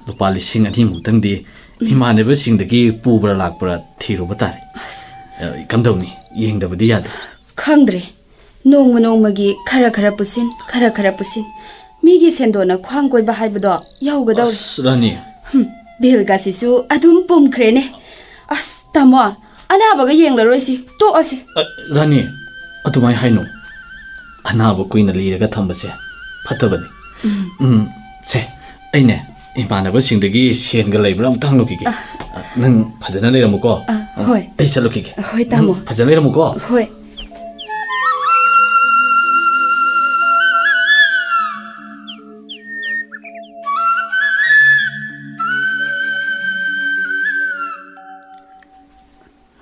ꯂꯨꯄꯥ 2,000ꯃꯨꯛꯇꯪꯗꯤ ꯏꯃꯥꯟꯅꯕꯁꯤꯡꯗꯒꯤ ꯄꯨꯕ꯭ꯔꯥ ꯂꯥꯛꯄ꯭ꯔꯥ ꯊꯤꯔꯨꯕ ꯇꯥꯔꯦ ꯀꯝꯗꯧꯅꯤ ꯌꯦꯡꯗꯕꯗꯤ ꯌꯥꯗꯦ ꯈꯪꯗ꯭ꯔꯦ ꯅꯣꯡꯃ ꯅꯣꯡꯃꯒꯤ ꯈꯔ ꯄꯨꯁꯤꯟ ꯈꯔ ꯄꯨꯁꯤꯟ ꯃꯤꯒꯤ ꯁꯦꯟꯗꯣꯟꯅ ꯈ꯭ꯋꯥꯡ ꯀꯣꯏꯕ ꯍꯥꯏꯕꯗꯣ ꯌꯧꯒꯗꯧꯔꯦ ꯔꯥꯅꯤ ꯕꯤꯜꯒꯁꯤꯁꯨ ꯑꯗꯨꯝ ꯄꯨꯝꯈ꯭ꯔꯦꯅꯦ ꯑꯁ ꯇꯥꯃꯣ ꯑꯅꯥꯕꯒ ꯌꯦꯡꯂꯔꯣꯏꯁꯤ ꯇꯣꯛꯑꯁꯤ ꯔꯥꯅꯤ ꯑꯗꯨꯃꯥꯏꯅ ꯍꯥꯏꯅꯣ ꯑꯅꯥꯕ ꯀꯨꯏꯅ ꯂꯤꯔꯒ ꯊꯝꯕꯁꯦ ꯐꯠꯇꯕꯅꯤ ꯁꯦ ꯑꯩꯅꯦ ꯏꯃꯥꯟꯅꯕꯁꯤꯡꯗꯒꯤ ꯁꯦꯟꯒ ꯂꯩꯕ꯭ꯔꯥ ꯑꯝꯇ ꯍꯪꯂꯨꯈꯤꯒꯦ ꯅꯪ ꯐꯖꯅ ꯂꯩꯔꯝꯃꯨꯀꯣ ꯍꯣꯏ ꯑꯩ ꯆꯠꯂꯨꯈꯤꯒꯦ ꯍꯣꯏ ꯇꯥꯃꯣ ꯐꯖꯅ ꯂꯩꯔꯝꯃꯨꯀꯣ ꯍꯣꯏ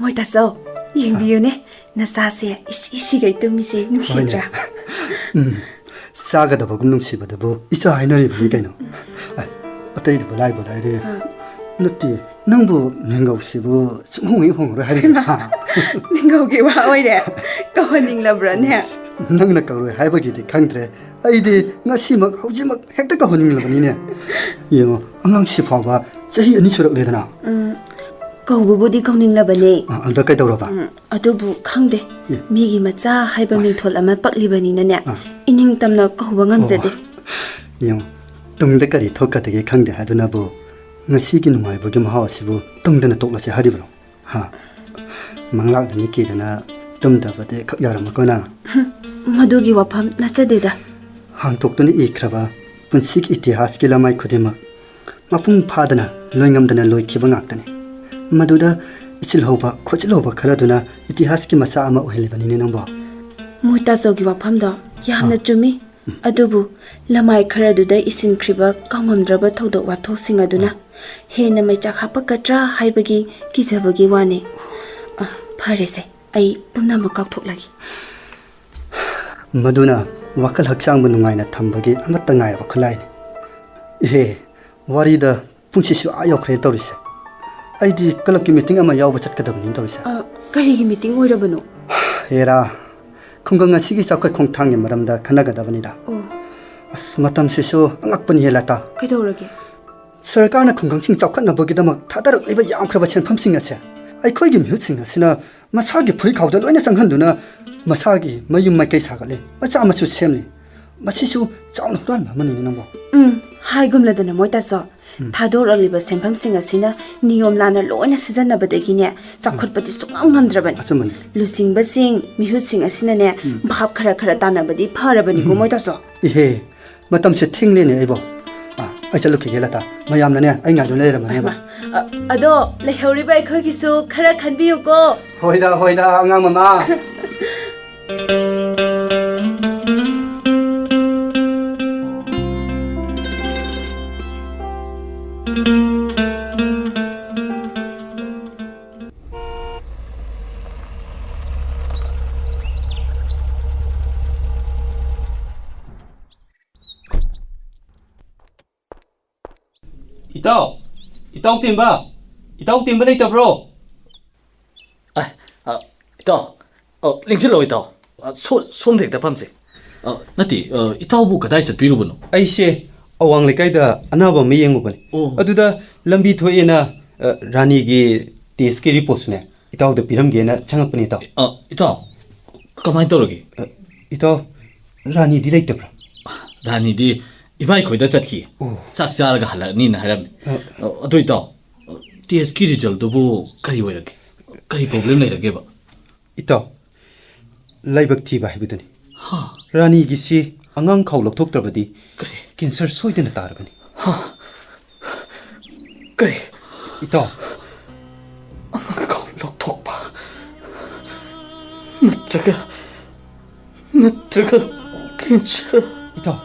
ꯃꯣꯏ ꯇꯥꯆꯧ ꯌꯦꯡꯕꯤꯌꯨꯅꯦ ꯅꯆꯥꯁꯦ ꯏꯁꯤꯒꯩ ꯇꯨꯝꯃꯤꯁꯦ ꯅꯨꯡꯁꯤꯗ꯭ꯔꯥ ꯆꯥꯒꯗꯕꯒꯨꯝ ꯅꯨꯡꯁꯤꯕꯗꯨꯕꯨ ꯏꯆꯥ ꯍꯥꯏꯅꯔꯤꯕꯅꯤ ꯀꯩꯅꯣ ꯑꯇꯩꯗꯨꯕꯨ ꯂꯥꯏꯕꯨ ꯂꯥꯏꯔꯦ ꯅꯠꯇꯦ ꯅꯪꯕꯨ ꯃꯤꯡꯒꯧꯁꯤꯕꯨ ꯁꯨꯡꯍꯣꯡ ꯍꯦꯛ ꯍꯣꯡꯉꯔꯣꯏ ꯍꯥꯏꯔꯤꯕ ꯅꯤꯡꯒꯧꯒꯤ ꯋꯥ ꯑꯣꯏꯔꯦ ꯀꯧꯍꯟꯅꯤꯡꯂꯕ꯭ꯔꯥꯅꯦ ꯅꯪꯅ ꯀꯧꯔꯣꯏ ꯍꯥꯏꯕꯒꯤꯗꯤ ꯈꯪꯗ꯭ꯔꯦ ꯑꯩꯗꯤ ꯉꯁꯤꯃꯛ ꯍꯧꯖꯤꯛꯃꯛ ꯍꯦꯛꯇ ꯀꯧꯍꯟꯅꯤꯡꯂꯕꯅꯤꯅꯦ ꯌꯦꯡꯉꯣ ꯑꯉꯥꯡꯁꯤ ꯐꯥꯎꯕ ꯆꯍꯤ 2 ꯁꯨꯔꯛꯂꯦꯗꯅ ꯀꯧꯕꯕꯨꯗꯤ ꯀꯧꯅꯤꯡꯂꯕꯅꯦ ꯑꯗ ꯀꯩꯗꯧꯔꯕ ꯑꯗꯨꯕꯨ ꯈꯪꯗꯦ ꯃꯤꯒꯤ ꯃꯆꯥ ꯍꯥꯏꯕ ꯃꯤꯡꯊꯣꯜ ꯑꯃ ꯄꯛꯂꯤꯕꯅꯤꯅꯅꯦ ꯏꯅꯤꯡꯇꯝꯅ ꯀꯧꯕ ꯉꯝꯖꯗꯦ ꯌꯦꯡꯉꯣ ꯇꯨꯡꯗ ꯀꯔꯤ ꯊꯣꯛꯀꯗꯒꯦ ꯈꯪꯗꯦ ꯍꯥꯏꯗꯨꯅꯕꯨ ꯉꯁꯤꯒꯤ ꯅꯨꯡꯉꯥꯏꯕꯒꯤ ꯃꯍꯥꯎ ꯑꯁꯤꯕꯨ ꯇꯨꯡꯗꯅ ꯇꯣꯛꯂꯁꯤ ꯍꯥꯏꯔꯤꯕ꯭ꯔꯣ ꯃꯪꯂꯥꯛꯅꯅꯤ ꯀꯤꯗꯅ ꯇꯨꯝꯗꯕꯗꯤ ꯈꯛ ꯌꯥꯔꯝꯃꯀꯣꯅ ꯃꯗꯨꯒꯤ ꯋꯥꯐꯝ ꯅꯠꯆꯗꯦꯗ ꯍꯥꯡꯇꯣꯛꯇꯨꯅ ꯏꯈ꯭ꯔꯕ ꯄꯨꯟꯁꯤꯒꯤ ꯏꯇꯤꯍꯥꯁꯀꯤ ꯂꯃꯥꯏ ꯈꯨꯗꯤꯡꯃꯛ ꯃꯄꯨꯡ ꯐꯥꯗꯅ ꯂꯣꯏꯉꯝꯗꯅ ꯂꯣꯏꯈꯤꯕ ꯉꯥꯛꯇꯅꯤ ꯃꯗꯨꯗ ꯏꯆꯤꯜꯍꯧꯕ ꯈꯣꯠꯆꯤꯜꯍꯧꯕ ꯈꯔꯗꯨꯅ ꯏꯇꯤꯍꯥꯁꯀꯤ ꯃꯆꯥ ꯑꯃ ꯑꯣꯏꯍꯜꯂꯤꯕꯅꯤꯅꯦ ꯅꯪꯕꯣ ꯃꯣꯏ ꯇꯥꯆꯧꯒꯤ ꯋꯥꯐꯝꯗꯣ ꯌꯥꯝꯅ ꯆꯨꯝꯃꯤ ꯑꯗꯨꯕꯨ ꯂꯃꯥꯏ ꯈꯔꯗꯨꯗ ꯏꯁꯤꯟꯈ꯭ꯔꯤꯕ ꯀꯥꯎꯉꯝꯗ꯭ꯔꯕ ꯊꯧꯗꯣꯛ ꯋꯥꯊꯣꯛꯁꯤꯡ ꯑꯗꯨꯅ ꯍꯦꯟꯅ ꯃꯩꯆꯥꯛ ꯍꯥꯞꯄꯛꯀꯗ꯭ꯔꯥ ꯍꯥꯏꯕꯒꯤ ꯀꯤꯖꯕꯒꯤ ꯋꯥꯅꯤ ꯐꯔꯦꯁꯦ ꯑꯩ ꯄꯨꯝꯅꯃꯛ ꯀꯥꯎꯊꯣꯛꯂꯒꯦ ꯃꯗꯨꯅ ꯋꯥꯈꯜ ꯍꯛꯆꯥꯡꯕꯨ ꯅꯨꯡꯉꯥꯏꯅ ꯊꯝꯕꯒꯤ ꯑꯃꯠꯇ ꯉꯥꯏꯔꯕ ꯈꯨꯠꯂꯥꯏꯅꯤ ꯏꯍꯦ ꯋꯥꯔꯤꯗ ꯄꯨꯡꯁꯤꯁꯨ ꯌꯧꯈ꯭ꯔꯦ ꯇꯧꯔꯤꯁꯦ ꯑꯩꯗꯤ ꯀ꯭ꯂꯕꯀꯤ ꯃꯤꯇꯤꯡ ꯑꯃ ꯌꯥꯎꯕ ꯆꯠꯀꯗꯕꯅꯤ ꯇꯧꯔꯤꯁꯦ ꯀꯔꯤꯒꯤ ꯃꯤꯇꯤꯡ ꯑꯣꯏꯔꯕꯅꯣ ꯍꯦꯔꯥ ꯈꯨꯡꯒꯪ ꯑꯁꯤꯒꯤ ꯆꯥꯎꯈꯠ ꯈꯣꯡꯊꯥꯡꯒꯤ ꯃꯔꯝꯗ ꯈꯟꯅꯒꯗꯕꯅꯤꯗ ꯑꯁ ꯃꯇꯝꯁꯤꯁꯨ ꯑꯉꯛꯄꯅꯤ ꯍꯦꯂꯥꯇꯥ ꯀꯩꯗꯧꯔꯒꯦ ꯁꯔꯀꯥꯔꯅ ꯈꯨꯡꯒꯪꯁꯤꯡ ꯆꯥꯎꯈꯠꯅꯕꯒꯤꯗꯃꯛ ꯊꯥꯗꯔꯛꯂꯤꯕ ꯌꯥꯝꯈ꯭ꯔꯕ ꯁꯦꯟꯐꯝꯁꯤꯡ ꯑꯁꯦ ꯑꯩꯈꯣꯏꯒꯤ ꯃꯤꯍꯨꯠꯁꯤꯡ ꯑꯁꯤꯅ ꯃꯁꯥꯒꯤ ꯐꯨꯔꯤꯈꯥꯎꯗ ꯂꯣꯏꯅ ꯆꯪꯍꯟꯗꯨꯅ ꯃꯁꯥꯒꯤ ꯃꯌꯨꯝ ꯃꯥꯏꯀꯩ ꯁꯥꯒꯠꯂꯤ ꯃꯆꯥ ꯃꯁꯨ ꯁꯦꯝꯂꯤ ꯃꯁꯤꯁꯨ ꯆꯥꯎꯅ ꯍꯨꯔꯥꯟꯕ ꯑꯃꯅꯤꯅꯦ ꯅꯪꯕꯣ ꯍꯥꯏꯒꯨꯝꯂꯗꯅ ꯃꯣꯏ ꯇꯥꯆꯧ ꯊꯥꯗꯣꯔꯛꯂꯤꯕ ꯁꯦꯟꯐꯝꯁꯤꯡ ꯑꯁꯤꯅ ꯅꯤꯌꯣꯝ ꯂꯥꯟꯅ ꯂꯣꯏꯅ ꯁꯤꯖꯤꯟꯅꯕꯗꯒꯤꯅꯦ ꯆꯥꯎꯈꯠꯄꯗꯤ ꯁꯨꯡꯉꯝ ꯉꯝꯗ꯭ꯔꯕꯅꯤ ꯑꯆꯨꯝꯕꯅꯤ ꯂꯨꯆꯤꯡꯕꯁꯤꯡ ꯃꯤꯍꯨꯠꯁꯤꯡ ꯑꯁꯤꯅꯅꯦ ꯚꯥꯞ ꯈꯔ ꯇꯥꯟꯅꯕꯗꯤ ꯐꯔꯕꯅꯤꯀꯣ ꯃꯣꯏ ꯇꯥꯆꯧ ꯏꯍꯦ ꯃꯇꯝꯁꯦ ꯊꯤꯡꯂꯦꯅꯦ ꯑꯩꯕꯣ ꯑꯩ ꯆꯠꯂꯨꯈꯤꯒꯦ ꯂꯇꯥ ꯃꯌꯥꯝꯅꯅꯦ ꯑꯩ ꯉꯥꯏꯗꯨꯅ ꯂꯩꯔꯝꯃꯅꯦꯕ ꯑꯗꯣ ꯂꯩꯍꯧꯔꯤꯕ ꯑꯩꯈꯣꯏꯒꯤꯁꯨ ꯈꯔ ꯈꯟꯕꯤꯌꯨꯀꯣ ꯍꯣꯏꯗ ꯑꯉꯥꯡ ꯃꯃꯥ ꯏꯇꯥꯎ ꯇꯦꯝꯕ ꯂꯩꯇꯕ꯭ꯔꯣ ꯏꯇꯥꯎ ꯂꯦꯡꯁꯤꯜꯂꯣ ꯏꯇꯥꯎ ꯁꯣꯝꯗ ꯍꯦꯛꯇ ꯐꯝꯁꯦ ꯅꯠꯇꯦ ꯏꯇꯥꯎꯕꯨ ꯀꯗꯥꯏ ꯆꯠꯄꯤꯔꯨꯕꯅꯣ ꯑꯩꯁꯦ ꯑꯋꯥꯡ ꯂꯩꯀꯥꯏꯗ ꯑꯅꯥꯕ ꯑꯃ ꯌꯦꯡꯉꯨꯕꯅꯤ ꯑꯣ. ꯑꯗꯨꯗ ꯂꯝꯕꯤ ꯊꯣꯛꯑꯦꯅ ꯔꯥꯅꯤꯒꯤ ꯇꯦꯁꯀꯤ ꯔꯤꯄꯣꯔꯠꯁꯨꯅꯦ ꯏꯇꯥꯎꯗ ꯄꯤꯔꯝꯒꯦꯅ ꯆꯪꯉꯛꯄꯅꯤ ꯏꯇꯥꯎ ꯏꯇꯥꯎ ꯀꯃꯥꯏꯅ ꯇꯧꯔꯒꯦ ꯏꯇꯥꯎ ꯔꯥꯅꯤꯗꯤ ꯂꯩꯇꯕ꯭ꯔꯥ ꯔꯥꯅꯤꯗꯤ ꯏꯕꯥꯏꯈꯣꯏꯗ ꯆꯠꯈꯤ ꯆꯥꯛ ꯆꯥꯔꯒ ꯍꯜꯂꯛꯑꯅꯤꯅ ꯍꯥꯏꯔꯝꯃꯤ ꯑꯗꯨ ꯏꯇꯥꯎ ꯇꯦꯁꯀꯤ ꯔꯤꯖꯜꯇꯨꯕꯨ ꯀꯔꯤ ꯑꯣꯏꯔꯒꯦ ꯀꯔꯤ ꯄ꯭ꯔꯣꯕ꯭ꯂꯦꯝ ꯂꯩꯔꯒꯦꯕ ꯏꯇꯥꯎ ꯂꯥꯏꯕꯛ ꯊꯤꯕ ꯍꯥꯏꯕꯗꯨꯅꯤ ꯔꯥꯅꯤꯒꯤꯁꯤ ꯑꯉꯥꯡ ꯈꯥꯎ ꯂꯧꯊꯣꯛꯇ꯭ꯔꯕꯗꯤ ꯀꯔꯤ ꯀꯦꯟꯁꯔ ꯁꯣꯏꯗꯅ ꯇꯥꯔꯒꯅꯤ ꯀꯔꯤ ꯏꯇꯥꯎ ꯑꯉꯥꯡ ꯂꯧꯊꯣꯛꯄ ꯅꯠꯇ꯭ꯔꯒ ꯀꯦꯟꯁꯔ ꯏꯇꯥꯎ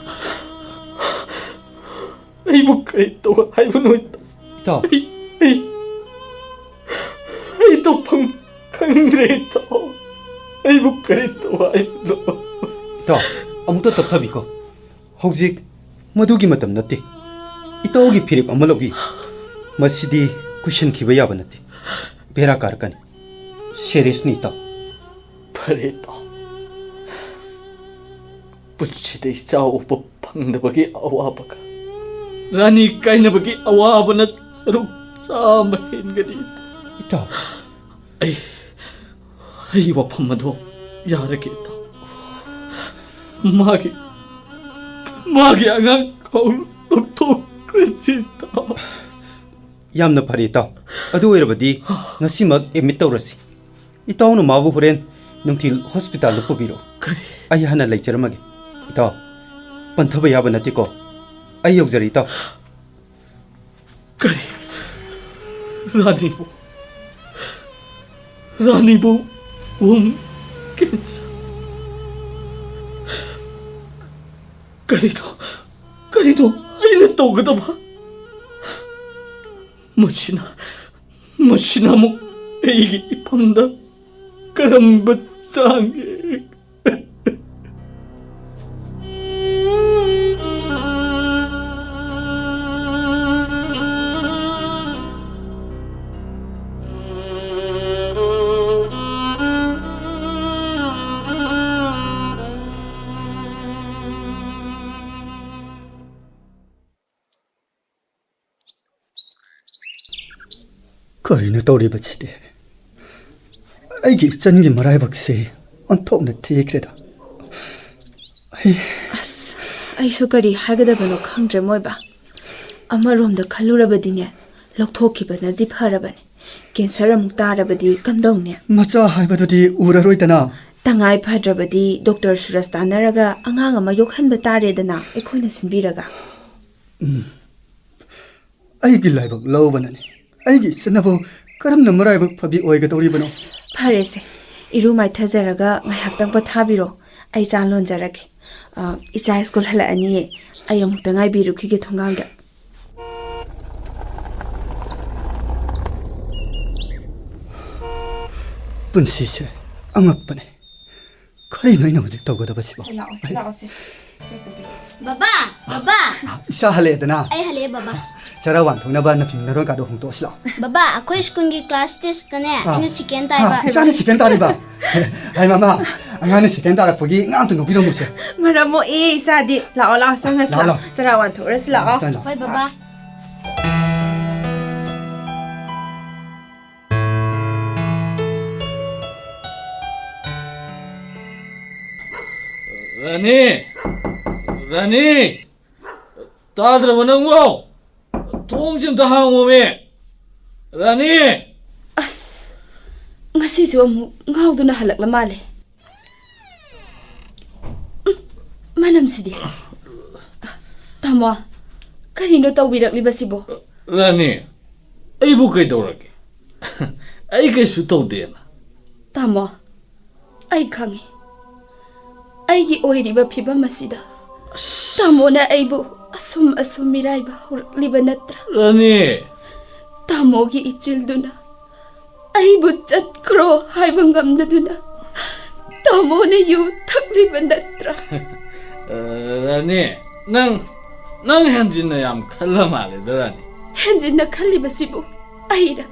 ꯑꯩꯕꯨ ꯀꯔꯤ ꯇꯧ ꯍꯥꯏꯕꯅꯣ ꯏꯇꯥꯎ ꯑꯩ ꯇꯧꯐꯝ ꯈꯪꯗ꯭ꯔꯦ ꯏꯇꯥꯎ ꯑꯩꯕꯨ ꯀꯔꯤ ꯇꯧ ꯍꯥꯏꯕꯅꯣ ꯏꯇꯥꯎ ꯑꯃꯨꯛꯇ ꯇꯞꯊꯕꯤꯀꯣ ꯍꯧꯖꯤꯛ ꯃꯗꯨꯒꯤ ꯃꯇꯝ ꯅꯠꯇꯦ ꯏꯇꯥꯎꯒꯤ ꯐꯤꯔꯦꯞ ꯑꯃ ꯂꯧꯕꯤ ꯃꯁꯤꯗꯤ ꯀꯨꯏꯁꯟꯈꯤꯕ ꯌꯥꯕ ꯅꯠꯇꯦ ꯕꯦꯔꯥ ꯀꯥꯔꯛꯀꯅꯤ ꯁꯦꯔꯤꯌꯁꯅꯤ ꯏꯇꯥꯎ ꯐꯔꯦ ꯏꯇꯥꯎ ꯄꯨꯟꯁꯤꯗ ꯏꯆꯥ ꯎꯕ ꯐꯪꯗꯕꯒꯤ ꯑꯋꯥꯕꯒ ꯔꯥꯅꯤ ꯀꯥꯏꯅꯕꯒꯤ ꯑꯋꯥꯕꯅ ꯁꯔꯨꯛ ꯆꯥꯝꯃ ꯍꯦꯟꯒꯅꯤ ꯏꯇꯥꯎ ꯑꯩ ꯋꯥꯐꯝ ꯑꯗꯣ ꯌꯥꯔꯒꯦ ꯏꯇꯥꯎ ꯃꯥꯒꯤ ꯑꯉꯥꯡ ꯈꯥꯎ ꯂꯧꯊꯣꯛꯈ꯭ꯔꯁꯤ ꯏꯇꯥꯎ ꯌꯥꯝꯅ ꯐꯔꯦ ꯏꯇꯥꯎ ꯑꯗꯨ ꯑꯣꯏꯔꯕꯗꯤ ꯉꯁꯤꯃꯛ ꯑꯦꯗꯃꯤꯠ ꯇꯧꯔꯁꯤ ꯏꯇꯥꯎꯅ ꯃꯥꯕꯨ ꯍꯣꯔꯦꯟ ꯅꯨꯡꯊꯤꯜ ꯍꯣꯁꯄꯤꯇꯥꯜꯗ ꯄꯨꯕꯤꯔꯛꯎ ꯀꯔꯤ ꯑꯩ ꯍꯥꯟꯅ ꯂꯩꯖꯔꯝꯃꯒꯦ ꯏꯇꯥꯎ ꯄꯟꯊꯕ ꯌꯥꯕ ꯅꯠꯇꯦꯀꯣ ꯑꯩ ꯌꯧꯖꯔꯦ ꯏꯇꯥꯎ करी रानी बो वोम कैंसर करी तो अइने तौगदबा मसिना मु एगी इफमदा करंब चांगे ꯀꯔꯤꯅꯣ ꯇꯧꯔꯤꯕꯁꯤꯗꯤ ꯑꯩꯒꯤ ꯏꯆꯟꯒꯤ ꯃꯔꯥꯏꯕꯛꯁꯤ ꯑꯣꯟꯊꯣꯛꯅ ꯊꯤꯈ꯭ꯔꯦꯗ ꯑꯁ ꯑꯩꯁꯨ ꯀꯔꯤ ꯍꯥꯏꯒꯗꯕꯅꯣ ꯈꯪꯗ꯭ꯔꯦ ꯃꯣꯏꯕ ꯑꯃꯔꯣꯝꯗ ꯈꯜꯂꯨꯔꯕꯗꯤꯅꯦ ꯂꯧꯊꯣꯛꯈꯤꯕꯅꯗꯤ ꯐꯔꯕꯅꯤ ꯀꯦꯟꯁꯔ ꯑꯃꯨꯛ ꯇꯥꯔꯕꯗꯤ ꯀꯝꯗꯧꯅꯦ ꯃꯆꯥ ꯍꯥꯏꯕꯗꯨꯗꯤ ꯎꯔꯔꯣꯏꯗꯅ ꯇꯉꯥꯏ ꯐꯗ꯭ꯔꯕꯗꯤ ꯗꯣꯛꯇꯔ ꯁꯨꯔꯁ ꯇꯥꯟꯅꯔꯒ ꯑꯉꯥꯡ ꯑꯃ ꯌꯣꯛꯍꯟꯕ ꯇꯥꯔꯦꯗꯅ ꯑꯩꯈꯣꯏꯅ ꯁꯤꯟꯕꯤꯔꯒ ꯑꯩꯒꯤ ꯂꯥꯏꯕꯛ ꯂꯧꯕꯅꯅꯤ ꯑꯩꯒꯤ ꯏꯆꯟꯅꯕꯨ ꯀꯔꯝꯅ ꯃꯔꯥꯏꯕꯛ ꯐꯕꯤ ꯑꯣꯏꯒꯗꯧꯔꯤꯕꯅꯣ ꯐꯔꯦꯁꯦ ꯏꯔꯨ ꯃꯥꯏꯊꯖꯔꯒ ꯉꯥꯏꯍꯥꯛꯇꯪ ꯄꯣꯊꯥꯕꯤꯔꯣ ꯑꯩ ꯆꯥ ꯂꯣꯟꯖꯔꯒꯦ ꯏꯆꯥ ꯁ꯭ꯀꯨꯜ ꯍꯜꯂꯛꯑꯅꯤꯌꯦ ꯑꯩ ꯑꯃꯨꯛꯇ ꯉꯥꯏꯕꯤꯔꯨꯈꯤꯒꯦ ꯊꯣꯡꯒꯥꯟꯗ ꯄꯨꯟꯁꯤꯁꯦ ꯑꯉꯛꯄꯅꯦ ꯀꯔꯤꯅꯣ ꯑꯩꯅ ꯍꯧꯖꯤꯛ ꯇꯧꯒꯗꯕꯁꯤꯕꯣ Baba, Baba. ꯏꯆꯥ ꯍꯜꯂꯛꯑꯦꯗꯅ Ay hali Baba. ꯆꯔꯥ ꯋꯥꯟꯊꯣꯛꯅꯕ ꯅꯐꯤꯡꯅꯔꯣꯏ ꯀꯥꯗꯣ ꯍꯣꯡꯇꯣꯛꯑꯁꯤ ꯂꯥꯛꯑꯣ Baba, ako school gi class test tane. Ina second time ba. ꯏꯆꯥꯅ ꯁꯦꯀꯦꯟ ꯇꯥꯔꯤꯕ ꯍꯥꯏ ꯃꯃꯥ ꯑꯉꯥꯡꯅ ꯁꯦꯀꯦꯟ ꯇꯥꯔꯛꯄꯒꯤ ꯑꯉꯥꯡꯇ ꯅꯣꯛꯄꯤꯔꯝꯃꯨꯁꯦ ꯃꯔꯝ ꯑꯦ ꯏꯆꯥꯗꯤ ꯂꯥꯛꯑꯣ ꯂꯥꯛꯑꯣ ꯆꯪꯉꯁꯤ ꯂꯥꯛꯑꯣ, ꯂꯥꯛꯑꯣ ꯆꯔꯥ ꯋꯥꯟꯊꯣꯛꯔꯁꯤ ꯂꯥꯛꯑꯣ Hoy Baba. रानी ताद्रब नंगो थोंग जिम तहांगो मे रानी ꯑꯁ ꯉꯁꯤꯁꯨ ꯑꯃꯨꯛ ꯉꯥꯎꯗꯨꯅ ꯍꯜꯂꯛꯂ ꯃꯥꯜꯂꯦ ꯃꯅꯝꯁꯤꯗꯤ ꯇꯥꯃꯣ ꯀꯔꯤꯅꯣ ꯇꯧꯕꯤꯔꯛꯂꯤꯕꯁꯤꯕꯣ रानी अइबु कई दौरगे अइ कैसु तौदेना ꯇꯥꯃꯣ ꯑꯩ ꯈꯪꯉꯤ ꯑꯩꯒꯤ ꯑꯣꯏꯔꯤꯕ ꯐꯤꯕꯝ ꯑꯁꯤꯗ ꯇꯥꯃꯣꯅ ꯑꯩꯕꯨ ꯑꯁꯨꯝ ꯃꯤꯔꯥꯏꯕ ꯍꯧꯔꯛꯂꯤꯕ ꯅꯠꯇ꯭ꯔꯥ रानी ꯇꯥꯃꯣꯒꯤ ꯏꯆꯤꯜꯗꯨꯅ ꯑꯩꯕꯨ ꯆꯠꯈ꯭ꯔꯣ ꯍꯥꯏꯕ ꯉꯝꯗꯗꯨꯅ ꯇꯥꯃꯣꯅ ꯌꯨ ꯊꯛꯂꯤꯕ ꯅꯠꯇ꯭ꯔꯥ रानी नंग हेंजिन याम खल्ला माले द रानी ꯍꯦꯟꯖꯤꯟꯅ ꯈꯜꯂꯤꯕꯁꯤꯕꯨ ꯑꯩꯔ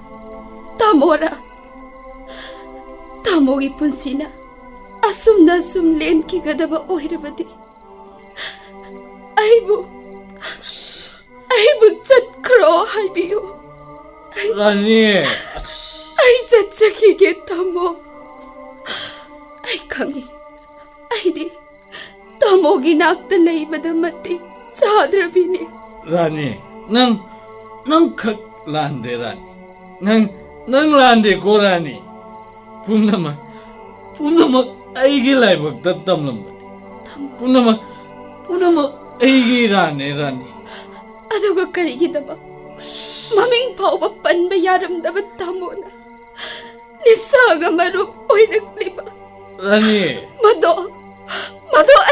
ꯇꯥꯃꯣꯔ ꯇꯥꯃꯣꯒꯤ ꯄꯨꯟꯁꯤꯅ asumna sum len kigadaba oirabadi aibu chatkro haibiyo Rani, ai chatchakige tamo ai khangi ai di tamogi nakta leibada matik chadrabini Rani, nang khak lande Rani, nang lande ko Rani, punamak aigi laibak tattam lambani, punamak aigi Rani, aduga karigidaba maming pauba panba yaramdaba tamona nisaga marup oirakliba Rani, mado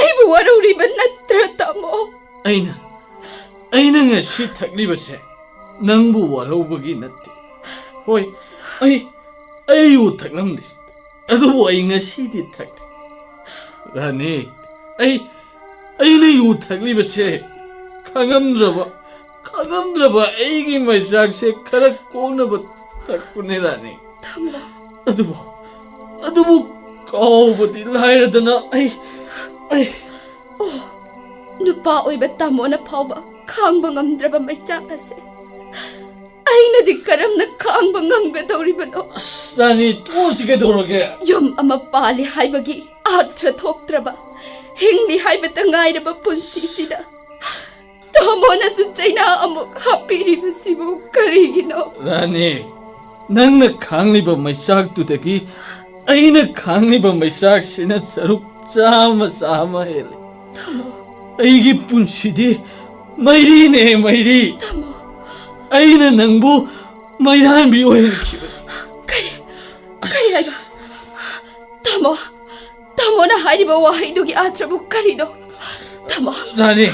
aibu waruriba natra tamo aina ngasi thaklibase nangbu warubagi natte hoi ayu thaklamdi adubu ai ngasi di thakli Rani aina yu thaklibase khagamdraba aigi maisakse khara konaba thakune Rani adubu kaubadi lairadana ai nupa oiba tamona pauba khangba ngamdraba maichak ase aina di karamna khangba ngamgadoribano Rani tosi dorage yum ama pali haibagi arthra thoktraba hingli haibata ngairaba punsi sida tamona su chaina amuk hapiriba sibu karigino Rani nangna khangliba maisak tudagi aina khangliba maisak sina saruk sama hele aigi punsidi mairi tamo aina nangbu mairan bi oilki kare haiba tamo na hariba wahaidugi atrabu karino tamo Rani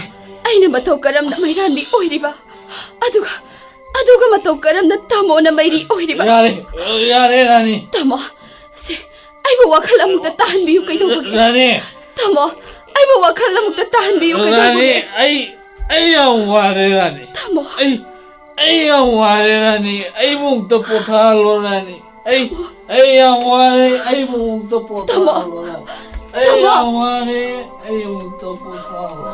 aina matau karamna mairan bi oiriba aduga matau karamna tamo na mairi oiriba yare Rani tamo se aiba wakal amukta tahan biyu kaidobagi Rani tamo aiba wakal amukta tahan biyu Rani kaidobagi ai yang ware Rani tamo ai yang ware Rani ai mukta pothalo Rani ai yang ware ai mukta pothalo Rani ai yang ware ai mukta pothalo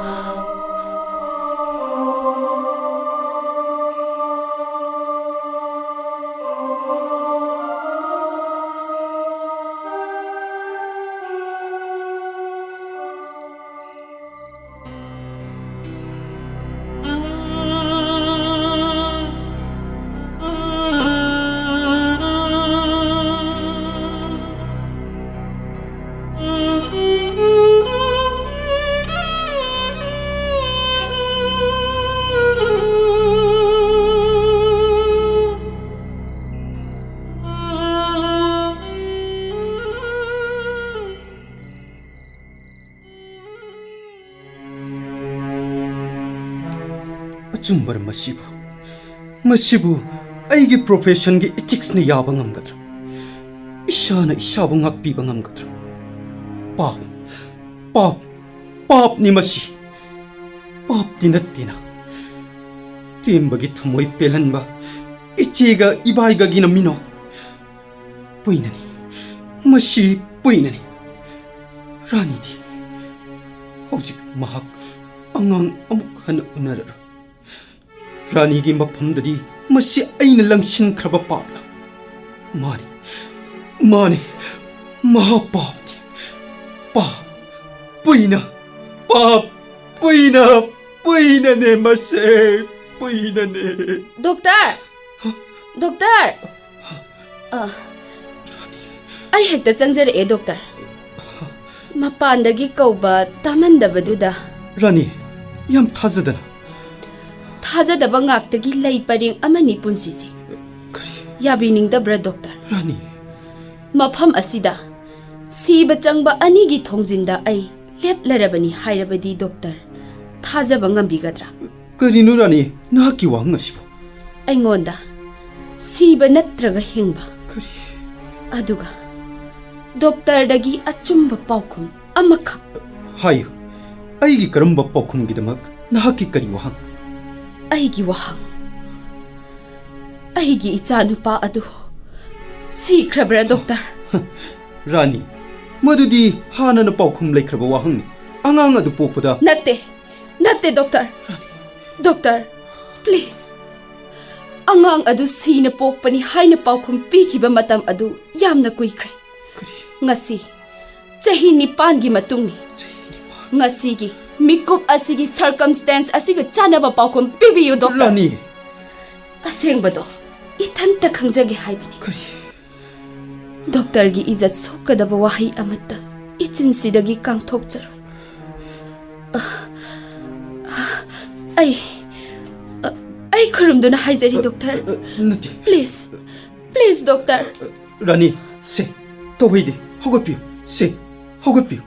ꯑꯆꯨꯝꯕꯔ ꯃꯁꯤꯕꯨ ꯑꯩꯒꯤ ꯄ꯭ꯔꯣꯐꯦꯁꯟꯒꯤ ꯏꯊꯤꯛꯁꯅ ꯌꯥꯕ ꯉꯝꯒꯗ꯭ꯔꯥ ꯏꯁꯥꯅ ꯏꯁꯥꯕꯨ ꯉꯥꯛꯄꯤꯕ ꯉꯝꯒꯗ꯭ꯔꯥ ꯄꯥꯞꯅꯤ ꯃꯁꯤ ꯄꯥꯞꯇꯤ ꯅꯠꯇꯦꯅ ꯇꯦꯝꯕꯒꯤ ꯊꯃꯣꯏ ꯄꯦꯜꯍꯟꯕ ꯏꯆꯦꯒ ꯏꯕꯥꯏꯒꯒꯤꯅ ꯃꯤꯅꯣꯛ ꯄꯨꯏꯅꯅꯤ ꯃꯁꯤ ꯄꯨꯏꯅꯅꯤ ꯔꯥꯅꯤꯗꯤ ꯍꯧꯖꯤꯛ ꯃꯍꯥꯛ ꯑꯉꯥꯡ ꯑꯃꯨꯛ ꯍꯟꯅ ꯎꯅꯔꯔꯣꯏ ꯔꯥꯅꯤꯒꯤ ꯃꯐꯝꯗꯗꯤ ꯃꯁꯤ ꯑꯩꯅ ꯂꯪꯁꯤꯟꯈ꯭ꯔꯕ ꯄꯥꯞꯂ ꯃꯥꯅꯤ ꯃꯍꯥꯄꯥꯞꯅꯤ ꯄꯨꯏꯅꯅꯦ ꯃꯁꯦ ꯄꯨꯏꯅꯅꯦ doctor ai hekta changjare doctor mapandagi kauba tamandabadudha Rani yam thajadaba ngaktagi lei paring amani punsiji yabiningdabra doctor Rani mafam asida siba changba anigi thongjinda ai leplarabani hairabadi doctor thajaba ngambigadra karinu Rani naki wang asibo aingonda siba natraga hingba aduga doctor dagi achumba paukhum amakha hayo aigi karamba paukhum gidamak naki kari wahang aigi wahang aigi ichanupa adu sikrabra doctor Rani ꯃꯗꯨꯗꯤ ꯍꯥꯟꯅꯅ ꯄꯥꯎꯈꯨꯝ ꯂꯩꯈ꯭ꯔꯕ ꯋꯥꯍꯪꯅꯤ ꯑꯉꯥꯡ ꯑꯗꯨ ꯄꯣꯛꯄꯗ ꯅꯠꯇꯦ ꯗꯣꯛꯇꯔ ꯄ꯭ꯂꯤꯖ ꯑꯉꯥꯡ ꯑꯗꯨ ꯁꯤꯅ ꯄꯣꯛꯄꯅꯤ ꯍꯥꯏꯅ ꯄꯥꯎꯈꯨꯝ ꯄꯤꯈꯤꯕ ꯃꯇꯝ ꯑꯗꯨ ꯌꯥꯝꯅ ꯀꯨꯏꯈ꯭ꯔꯦ ngasi chahi nipan gi matungni ngasi gi mikup asigi circumstance asiga chanaba paukum pibiyu doctor Rani aseng bado ithanta khangjage haibani doctor gi izat sokadaba wahi amata ichin sidagi kangthok charoi ai khurumduna haizari doctor please doctor Rani se to hoidi hogopiu se hogopiu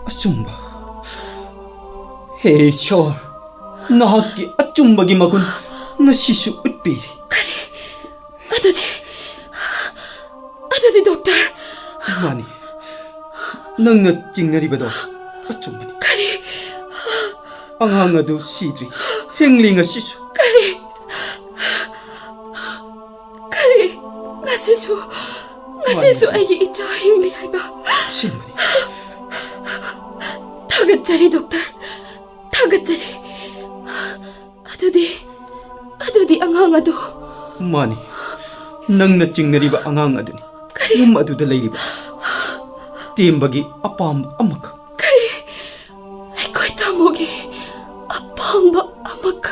achumba hey shor nahaki achumba gi magun ngasisu utpiri adudi doctor mani nangna chingnaribado achumbani kari angang adu sidri henglinga sisu kari ngasisu aigi icha hingli haiba simani Tagachari doctor Tagachari Adudi angang adu mani nangna chingnariba angang aduni yum aduda leiriba tembagi apam amak kari aikoi tamogi apamba amak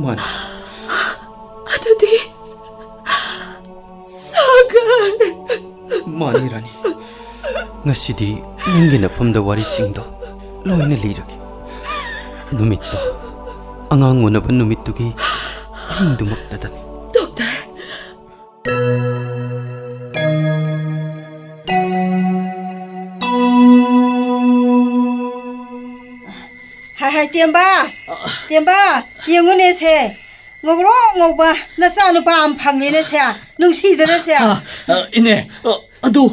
mani adudi sagar mani Rani ngasidi nangi nafamda wari singdo loina lirage numitto angang unaba numittugi hingdumaktadani doctor hai tiamba yengone se ngogro ngoba nacha nupa am phangni ne se nungsi da se ine adu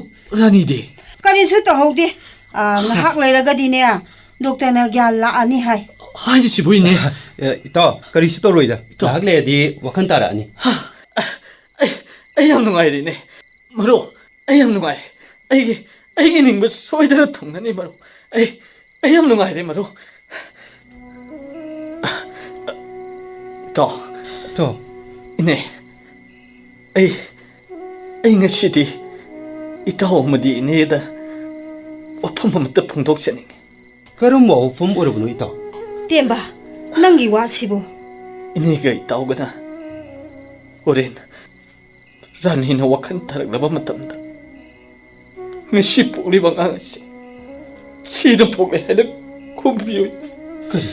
Rani de kari su to hodi ngahak leiragadi ne doctor na gyan la ani hai haji sibu ine ito kari sito roida lag le di wakan tara ani ai yam nungai ri ne maro ai yam nungai ai ningba soidana thongnani maro ai yam nungai ri maro to ine ai ngasidi itaw madi ine da wafam amata phongdok chaning karum wa fum orabunu ito tiamba nangi wa sibo ine ga itaw gana oren Rani na wakan taraglaba matamda ngasi puli bangang si sino puli hena kumbiyo kari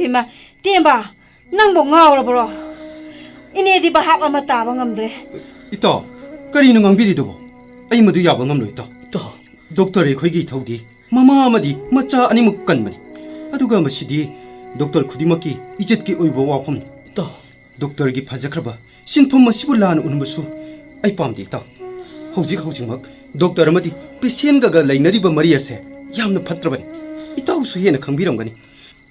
ima tiamba nang bo ngawra bro ine di bahap ama taba ngamdre ito kari nu ngangbiri dubo ai madu yaba ngamlo ito to doctor e khoigi thodi mama amadi macha ani muk kanbani aduga masidi doctor khudimaki ijat ki oibo wafam to doctor gi phajakraba sinpham masibu lan unbusu ai pamdi ito hojik mak doctor amadi patient ga lainariba mari ase yamna phatrabani ito su hena khangbiramgani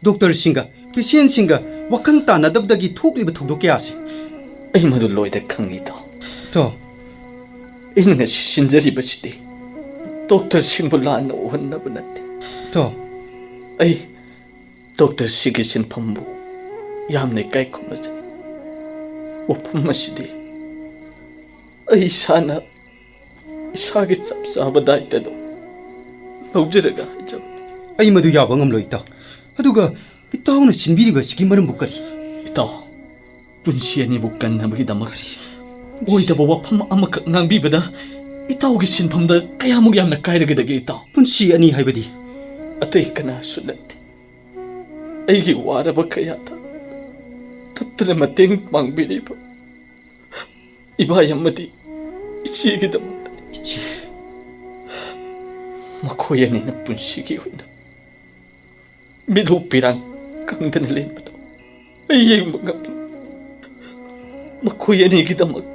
doctor singa patient singa wakan tana dabdagi thokliba thokdok kya ase ai madu loida khangi to ina sinjari basidi doctor simbulan ohanna banati to ai doctor sigi sinphambu yamne kai khumase wafam masidi ai sana isagi sabsaba daita do lojiraga jam ai madu yaba ngamlo ito aduga itawna sinbiriba sigi maram bukari ito punsi ani bukan nabagi damakari oidaba wafam amaka ngangbibada itawgi sinphamda kayamuk yamna kairagidagi itaw punsi ani haibadi atay kana sunati aigi waraba kayata tattana mateng pangbiriba iba yamadi ichigi damakta ichi makoyani na punsigi hoina milu pirang kangdana lenbado ayeng magam makoyani gi damak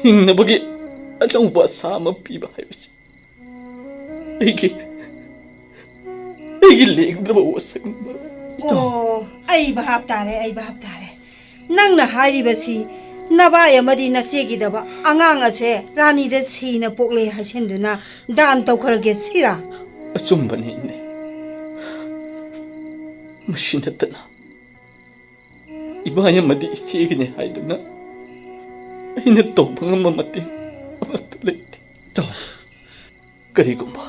hingnabagi alawba sama piba haibasi aigi lengdraba wasang oh ai bahap tare nang na hari basi nabai amadi nasegidaba angang ase rani de sina pokle hasenduna dan tawkharge sira ꯑꯆꯨꯝꯕꯅꯤ ꯏꯅꯦ ꯃꯁꯤ ꯅꯠꯇꯅ ꯏꯕꯥ ꯑꯃꯗꯤ ꯏꯆꯦꯒꯤꯅꯤ ꯍꯥꯏꯗꯨꯅ ꯑꯩꯅ ꯇꯧꯕ ꯉꯝꯕ ꯃꯇꯦꯡ ꯑꯃꯠꯇ ꯂꯩꯇꯦ ꯏꯇꯥꯎ ꯀꯔꯤꯒꯨꯝꯕ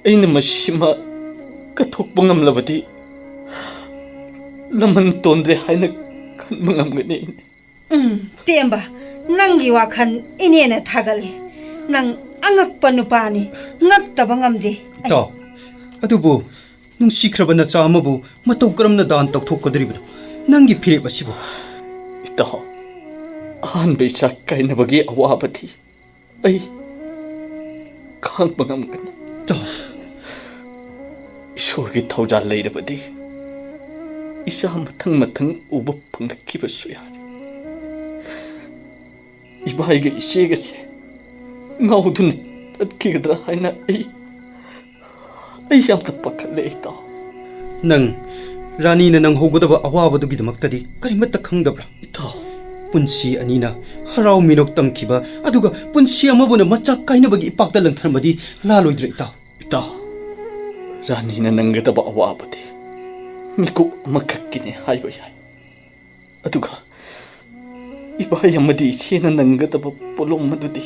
ꯑꯩꯅ ꯃꯁꯤꯃ ꯀꯠꯊꯣꯛꯄ ꯉꯝꯂꯕꯗꯤ ꯂꯃꯟ ꯇꯣꯟꯗ꯭ꯔꯦ ꯍꯥꯏꯅ ꯈꯟꯕ ꯉꯝꯒꯅꯤ ꯏꯅꯦ temba nangi wakhan inena thagale nang angakpa nupani ngaktaba ngamde ꯏꯇꯥꯎ ꯑꯗꯨꯕꯨ ꯅꯨꯡꯁꯤꯈ꯭ꯔꯕ ꯅꯆꯥ ꯑꯃꯕꯨ ꯃꯇꯧ ꯀꯔꯝꯅ ꯗꯥꯟ ꯇꯧꯊꯣꯛꯀꯗꯧꯔꯤꯕꯅꯣ ꯅꯪꯒꯤ ꯐꯤꯔꯦꯞ ꯑꯁꯤꯕꯨ ꯏꯇꯥꯎ ꯑꯍꯥꯟꯕ ꯏꯆꯥ ꯀꯥꯏꯅꯕꯒꯤ ꯑꯋꯥꯕꯗꯤ ꯑꯩ ꯈꯥꯡꯕ ꯉꯝꯒꯅꯤ ꯏꯇꯥꯎ ꯏꯁꯣꯔꯒꯤ ꯊꯧꯖꯥꯜ ꯂꯩꯔꯕꯗꯤ ꯏꯆꯥ ꯃꯊꯪ ꯃꯊꯪ ꯎꯕ ꯐꯪꯂꯛꯈꯤꯕꯁꯨ ꯌꯥꯔꯦ ꯏꯕꯥꯏꯒ ꯏꯆꯦꯒꯁꯦ ꯉꯥꯎꯗꯨꯅ ꯆꯠꯈꯤꯒꯗ꯭ꯔꯥ ꯍꯥꯏꯅ ꯑꯩ ꯌꯥꯝꯅ ꯄꯥꯈꯠꯂꯦ ꯏꯇꯥꯎ ꯅꯪ ꯔꯥꯅꯤꯅ ꯅꯪꯍꯧꯒꯗꯕ ꯑꯋꯥꯕꯗꯨꯒꯤꯗꯃꯛꯇꯗꯤ ꯀꯔꯤꯃꯠꯇ ꯈꯪꯗꯕ꯭ꯔꯥ ꯏꯇꯥꯎ ꯄꯨꯟꯁꯤ ꯑꯅꯤꯅ ꯍꯔꯥꯎ ꯃꯤꯅꯣꯛ ꯇꯝꯈꯤꯕ ꯑꯗꯨꯒ ꯄꯨꯟꯁꯤ ꯑꯃꯕꯨꯅ ꯃꯆꯥ ꯀꯥꯏꯅꯕꯒꯤ ꯏꯄꯥꯛꯇ ꯂꯪꯊꯔꯝꯕꯗꯤ ꯂꯥꯜꯂꯣꯏꯗ꯭ꯔꯥ ꯏꯇꯥꯎ ꯏꯇꯥꯎ ꯔꯥꯅꯤꯅ ꯅꯪꯒꯗꯕ ꯑꯋꯥꯕꯗꯤ ꯃꯤꯀꯨꯞ ꯑꯃꯈꯛꯀꯤꯅꯤ ꯍꯥꯏꯕ ꯌꯥꯏ ꯑꯗꯨꯒ ꯏꯕꯥꯏ ꯑꯃꯗꯤ ꯏꯆꯦꯅ ꯅꯪꯒꯗꯕ ꯄꯣꯠꯂꯨꯝ ꯑꯗꯨꯗꯤ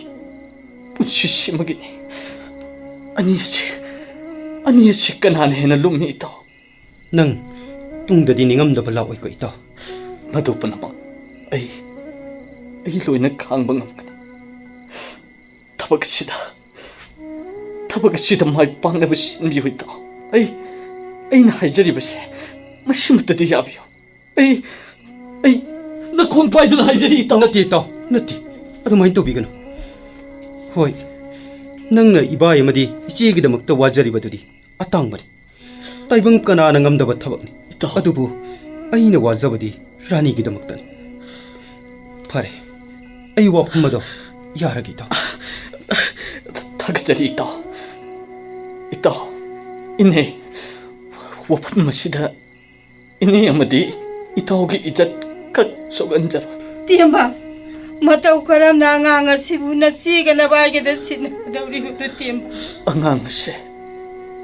ꯄꯨꯟꯁꯤꯁꯤꯃꯒꯤꯅꯤ ꯑꯅꯤ ꯑꯁꯤ ꯀꯅꯥꯅ ꯍꯦꯟꯅ ꯂꯨꯝꯃꯤ ꯏꯇꯥꯎ ꯅꯪ ꯇꯨꯡꯗꯗꯤ ꯅꯤꯡꯉꯝꯗꯕ ꯂꯥꯛꯑꯣꯏꯀꯣ ꯏꯇꯥꯎ ꯃꯗꯨ ꯄꯨꯝꯅꯃꯛ ꯑꯩ ꯂꯣꯏꯅ ꯈꯥꯡꯕ ꯉꯝꯒꯅꯤ ꯊꯕꯛ ꯑꯁꯤꯗ ꯃꯥꯏ ꯄꯥꯛꯅꯕ ꯁꯤꯟꯕꯤꯌꯨ ꯏꯇꯥꯎ ꯑꯩꯅ ꯍꯥꯏꯖꯔꯤꯕꯁꯦ ꯃꯁꯤꯃꯛꯇꯗꯤ ꯌꯥꯕꯤꯌꯨ ꯑꯩ ꯅꯈꯣꯡ ꯄꯥꯏꯗꯨꯅ ꯍꯥꯏꯖꯔꯤ ꯏꯇꯥꯎ ꯅꯠꯇꯦ ꯏꯇꯥꯎ ꯅꯠꯇꯦ ꯑꯗꯨꯃꯥꯏꯅ ꯇꯧꯕꯤꯒꯅꯨ ꯍꯣꯏ ꯅꯪꯅ ꯏꯕꯥꯏ ꯑꯃꯗꯤ ꯏꯆꯦꯒꯤꯗꯃꯛꯇ ꯋꯥꯖꯔꯤꯕꯗꯨꯗꯤ ꯑꯇꯥꯡꯕꯅꯤ ꯇꯥꯏꯕꯪ ꯀꯅꯥꯅ ꯉꯝꯗꯕ ꯊꯕꯛꯅꯤ ꯏꯇꯥꯎ ꯑꯗꯨꯕꯨ ꯑꯩꯅ ꯋꯥꯖꯕꯗꯤ ꯔꯥꯅꯤꯒꯤꯗꯃꯛꯇꯅꯤ ꯐꯔꯦ ꯑꯩ ꯋꯥꯐꯝ ꯑꯗꯣ ꯌꯥꯔꯒꯦ ꯏꯇꯥꯎ ꯊꯥꯒꯠꯆꯔꯤ ꯏꯇꯥꯎ ꯏꯅꯦ ꯋꯥꯐꯝ ꯑꯁꯤꯗ ꯏꯅꯦ ꯑꯃꯗꯤ ꯏꯇꯥꯎꯒꯤ ꯏꯖꯠ ꯈꯛ ꯁꯣꯛꯍꯟꯖꯔꯣꯏ temba matau karamna angang asibu nasiga nabaigeda sinadawribuna temba ꯑꯉꯥꯡ ꯑꯁꯦ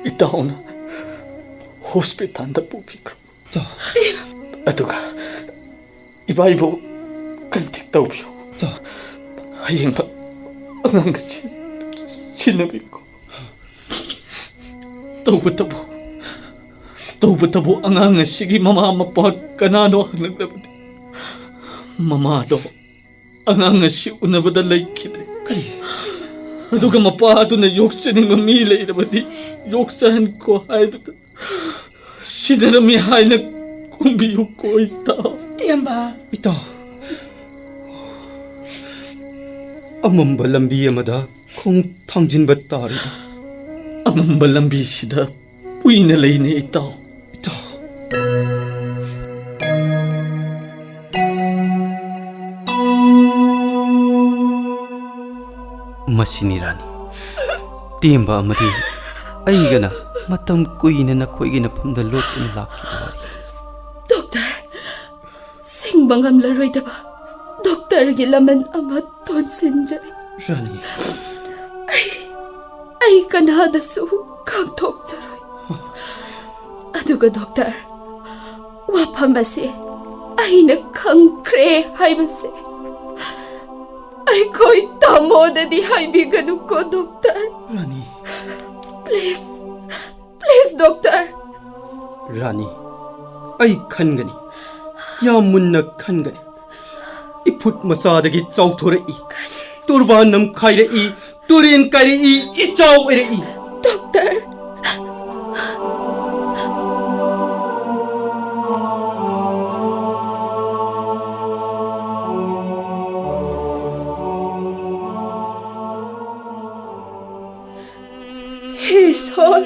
ꯏꯇꯥꯎꯅ ꯍꯣꯁꯄꯤꯇꯥꯜꯗ ꯄꯨꯕꯤꯈ꯭ꯔꯣ ꯏꯇꯥꯎ ꯑꯗꯨꯒ ꯏꯕꯥꯏꯕꯨ ꯀꯟꯇꯦꯛ ꯇꯧꯕꯤꯌꯨ ꯏꯇꯥꯎ ꯍꯌꯦꯡꯃꯛ ꯑꯉꯥꯡ ꯑꯁꯤ ꯁꯤꯟꯅꯕꯤꯈꯣ ꯇꯧꯕꯇꯕꯨ ꯑꯉꯥꯡ ꯑꯁꯤꯒꯤ ꯃꯃꯥ ꯃꯄꯥ ꯀꯅꯥꯅꯣ ꯍꯪꯂꯛꯂꯕꯗꯤ ꯃꯃꯥꯗꯣ ꯑꯉꯥꯡ ꯑꯁꯤ ꯎꯅꯕꯗ ꯂꯩꯈꯤꯗ꯭ꯔꯦ ꯀꯔꯤ ꯑꯗꯨꯒ ꯃꯄꯥ ꯑꯗꯨꯅ ꯌꯣꯛꯆꯅꯤꯡꯕ ꯃꯤ ꯂꯩꯔꯕꯗꯤ ꯌꯣꯛꯆꯍꯟꯈꯣ ꯍꯥꯏꯗꯨꯅ ꯁꯤꯟꯅꯔꯝꯃꯤ ꯍꯥꯏꯅ ꯀꯨꯝꯕꯤꯌꯨꯀꯣ ꯏꯇꯥꯎ temba ꯏꯇꯥꯎ ꯑꯃꯝꯕ ꯂꯝꯕꯤ ꯑꯃꯗ ꯈꯣꯡ ꯊꯥꯡꯖꯤꯟꯕ ꯇꯥꯔꯤꯗ ꯑꯃꯝꯕ ꯂꯝꯕꯤꯁꯤꯗ ꯀꯨꯏꯅ ꯂꯩꯅꯦ ꯏꯇꯥꯎ ꯏꯇꯥꯎ ꯃꯁꯤꯅꯤ ꯔꯥꯅꯤ ꯇꯦꯝꯕ ꯑꯃꯗꯤ ꯑꯩꯒꯅ ꯃꯇꯝ ꯀꯨꯏꯅ ꯅꯈꯣꯏꯒꯤ ꯅꯐꯝꯗ ꯂꯣꯠꯇꯨꯅ ꯂꯥꯛꯈꯤꯕ ꯋꯥꯔꯤ ꯗꯣꯛꯇꯔ ꯁꯤꯡꯕ ꯉꯝꯂꯔꯣꯏꯗꯕ ꯗꯣꯛꯇꯔꯒꯤ ꯂꯃꯟ ꯑꯃ ꯊꯣꯟꯁꯤꯟꯖꯔꯤ ꯔꯥꯅꯤ ꯑꯩ ꯀꯅꯥꯗꯁꯨ ꯈꯪꯊꯣꯛꯆꯔꯣꯏ ꯑꯗꯨꯒ ꯗꯣꯛꯇꯔ ꯋꯥꯐꯝ ꯑꯁꯤ ꯑꯩꯅ ꯈꯪꯈ꯭ꯔꯦ ꯍꯥꯏꯕꯁꯦ ꯑꯩꯈꯣꯏ ꯇꯥꯃꯣꯗꯗꯤ ꯍꯥꯏꯕꯤꯒꯅꯨꯀꯣ ꯗꯣꯛꯇꯔ ꯔꯥꯅꯤ ꯄ꯭ꯂꯤꯖ ꯗꯣꯛꯇꯔ ꯔꯥꯅꯤ ꯑꯩ ꯈꯟꯒꯅꯤ ꯌꯥꯝ ꯃꯨꯟꯅ ꯈꯟꯒꯅꯤ ꯏꯐꯨꯠ ꯃꯆꯥꯗꯒꯤ ꯆꯥꯎꯊꯣꯔꯛꯏ ꯇꯨꯔꯕꯥꯟ ꯅꯝꯈꯥꯏꯔꯛꯏ ꯇꯨꯔꯦꯟ ꯀꯥꯏꯔꯛꯏ ꯏꯆꯥꯎ ꯑꯣꯏꯔꯛꯏ ꯗꯣꯛꯇꯔ ꯏꯁꯣꯔ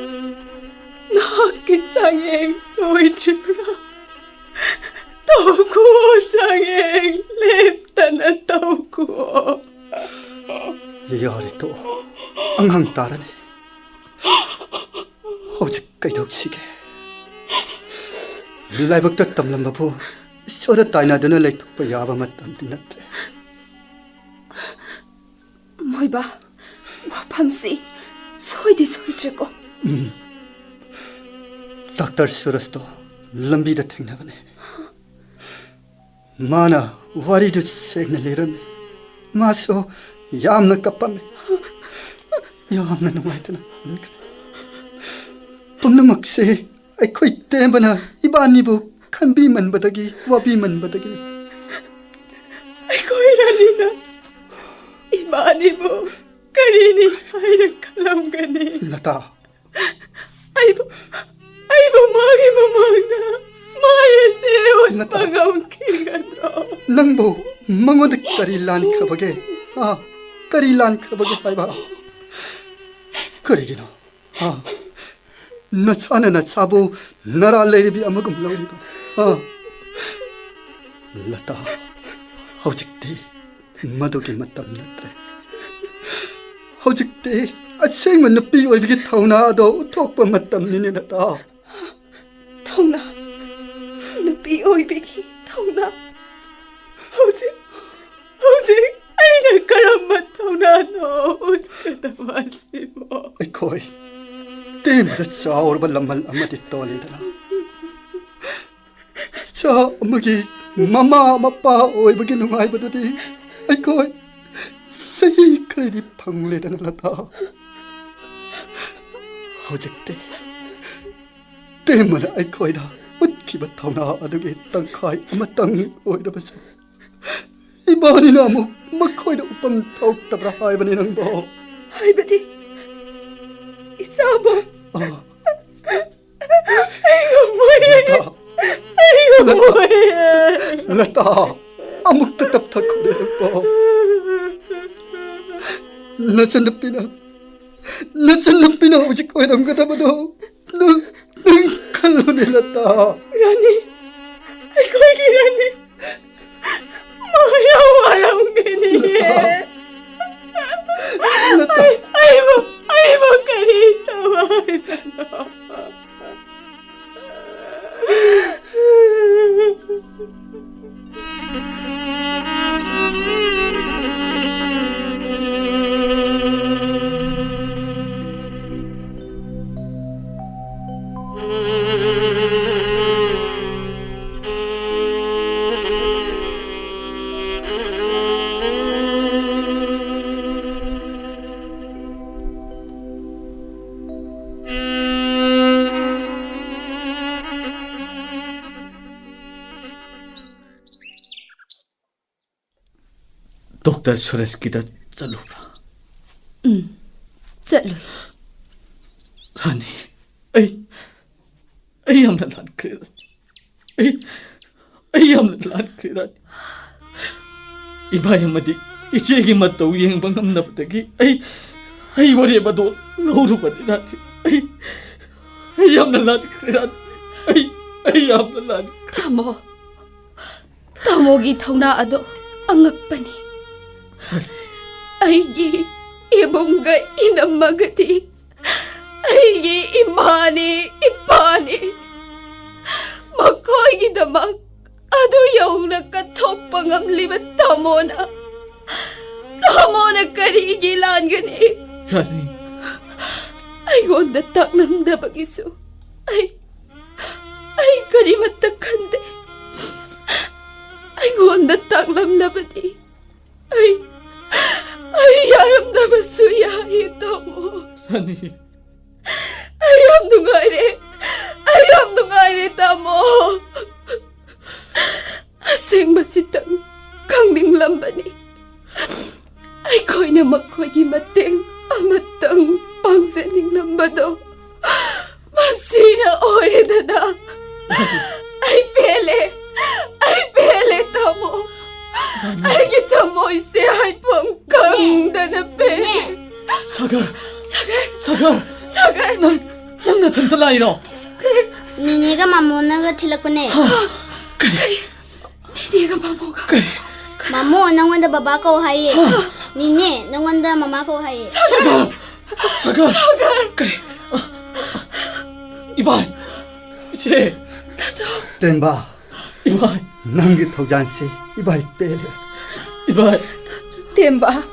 ꯅꯍꯥꯛꯀꯤ ꯆꯥꯡꯌꯦꯡ ꯂꯣꯏꯗ꯭ꯔꯤꯕ꯭ꯔꯥ ꯇꯧꯈꯣ ꯆꯥꯡꯌꯦꯡ ꯂꯦꯞꯇꯅ ꯇꯧꯈꯣ ꯌꯥꯔꯦ ꯇꯣꯛꯑꯣ ꯑꯉꯥꯡ ꯇꯥꯔꯅꯤ ꯍꯧꯖꯤꯛ ꯀꯩꯗꯧꯁꯤꯒꯦ ꯂꯥꯏꯕꯛꯇ ꯇꯝꯂꯝꯕꯕꯨ ꯏꯁꯣꯔꯗ ꯇꯥꯏꯅꯗꯨꯅ ꯂꯩꯊꯣꯛꯄ ꯌꯥꯕ ꯃꯇꯝꯗꯤ ꯅꯠꯇ꯭ꯔꯦ. ꯃꯣꯏꯕ ꯋꯥꯐꯝꯁꯤ ꯁꯣꯏꯗꯤ ꯁꯣꯏꯗ꯭ꯔꯦꯀꯣ. ꯗꯥꯛꯇꯔ ꯁꯨꯔꯁꯇꯣ ꯂꯝꯕꯤꯗ ꯊꯦꯡꯅꯕꯅꯦ. ꯃꯥꯅ ꯋꯥꯔꯤꯗꯨ ꯁꯦꯡꯅ ꯂꯤꯔꯝꯃꯤ. ꯃꯥꯁꯨ ꯌꯥꯝꯅ ꯀꯞꯄꯝꯃꯤ. ꯌꯥꯝꯅ ꯅꯨꯡꯉꯥꯏꯇꯅ ꯍꯟꯈ꯭ꯔꯦ. ꯄꯨꯝꯅꯃꯛꯁꯦ ꯑꯩꯈꯣꯏ ꯇꯦꯝꯕꯅ ꯏꯕꯥꯅꯤꯕꯨ ꯈꯟꯕꯤꯃꯟꯕꯗꯒꯤ ꯋꯥꯕꯤꯃꯟꯕꯗꯒꯤꯅꯤ. ꯑꯩꯈꯣꯏ ꯔꯥꯅꯤꯅ ꯏꯕꯥꯅꯤꯕꯨ ꯀꯔꯤꯅꯤ ꯍꯥꯏꯅ ꯈꯜꯂꯝꯒꯅꯤ. ꯂꯇꯥ, ꯑꯩꯕꯨ ꯃꯥꯒꯤ ꯃꯃꯥꯡꯗ ꯃꯥꯌꯦꯁꯦ ꯎꯠꯄ ꯉꯝꯈꯤꯒꯗ꯭ꯔꯣ? ꯅꯪꯕꯨ ꯃꯉꯣꯟꯗ ꯀꯔꯤ ꯂꯥꯟꯈ꯭ꯔꯕꯒꯦ? ꯀꯔꯤ ꯂꯥꯟꯈ꯭ꯔꯕꯒꯦ ꯍꯥꯏꯕ? ꯀꯔꯤꯒꯤꯅꯣ ꯅꯁꯥꯅ ꯅꯁꯥꯕꯨ ꯅꯔꯥ ꯂꯩꯔꯤꯕꯤ ꯑꯃꯒꯨꯝ ꯂꯧꯔꯤꯕ? ꯂꯇꯥ, ꯍꯧꯖꯤꯛꯇꯤ ꯃꯗꯨꯒꯤ ꯃꯇꯝ ꯅꯠꯇ꯭ꯔꯦ. ꯍꯧꯖꯤꯛꯇꯤ ꯑꯁꯦꯡꯕ ꯅꯨꯄꯤ ꯑꯣꯏꯕꯒꯤ ꯊꯧꯅꯥ ꯑꯗꯣ ꯎꯠꯊꯣꯛꯄ ꯃꯇꯝꯅꯤꯅꯦ ꯂꯇꯥ. ꯊꯧꯅꯥ, ꯅꯨꯄꯤ ꯑꯣꯏꯕꯒꯤ ꯊꯧꯅꯥ. ꯍꯧꯖꯤꯛ ꯑꯩꯅ ꯀꯔꯝꯕ ꯊꯧꯅꯥꯅꯣ ꯎꯠꯀꯗꯕ ꯑꯁꯤꯕꯣ? ꯑꯩꯈꯣꯏ ꯇꯦꯝꯕꯗ ꯆꯥꯎꯔꯕ ꯂꯃꯜ ꯑꯃꯗꯤ ꯇꯣꯜꯂꯤꯗꯅ. ꯏꯆꯥ ꯑꯃꯒꯤ ꯃꯃꯥ ꯃꯄꯥ ꯑꯣꯏꯕꯒꯤ ꯅꯨꯡꯉꯥꯏꯕꯗꯨꯗꯤ ꯑꯩꯈꯣꯏ ꯆꯍꯤ ꯈꯔꯗꯤ ꯐꯪꯂꯦꯗꯅ ꯂꯇꯥ. ꯍꯧꯖꯤꯛꯇꯤ ꯇꯦꯝꯕꯅ ꯑꯩꯈꯣꯏꯗ ꯎꯠꯈꯤꯕ ꯊꯧꯅꯥ ꯑꯗꯨꯒꯤ ꯇꯪꯈꯥꯏ ꯑꯃꯇꯪ ꯑꯣꯏꯔꯕꯁꯨ 이번이나 막거이다 오빵 더욱더라 하이번이 낭보 하이버디 이사모 이거 뭐야 이거 뭐야 라따 아무것도 답답거리고 나전 납비나 오직 거이랑 거다 봐도 너 칼로네 라따 라니 아이고 라니 뭐야 와랑게니 아이고 까리다 와이번호 डॉक्टर सुरेश की चलूब्रा चलो रानी आई हमने लान करे आई हमने लान करे रानी इबाई मदी इचे की मत तो ये बंगम न बतगी आई वरे बदो लोरु बनी रानी आई हमने लान करे रानी आई हमने लान तामोगी थौना अदो अंगकपनी अयगी इबुंग इनम्मगति अयगी इमाने इपाने मकोगी दमक अदु यौना कथोक पंगमलिब तामोना करीगी लानगने रानी अयगोंद तकनमदबगिसु अय करिमत खंदे अयगोंद तकलमलबदी आई यारमदबसु याही तमो रानी आई हम दुंगारे तमो असेंग बसितंग खंगनिंग लंबनी आई कोइना मखोगी मतेंग अमतंग पांगसेनिंग लंबदो मसीना ओरेदना आई पहले तमो आई की तमो इसे आई पंगदना पहले सागर नंग थंतला इरो निनेगा मामोनागा थिलकने निनेगा मामोगा मामो नंगोंदा बाबा को हाये निने नंगोंदा मामा को हाये सागर इबाई इचे टेम्बा इबाई ꯅꯪꯒꯤ ꯊꯧꯖꯥꯟꯁꯤ 이바이 ꯄꯦꯜꯂꯦ. 이봐, ꯇꯦꯝꯕꯥ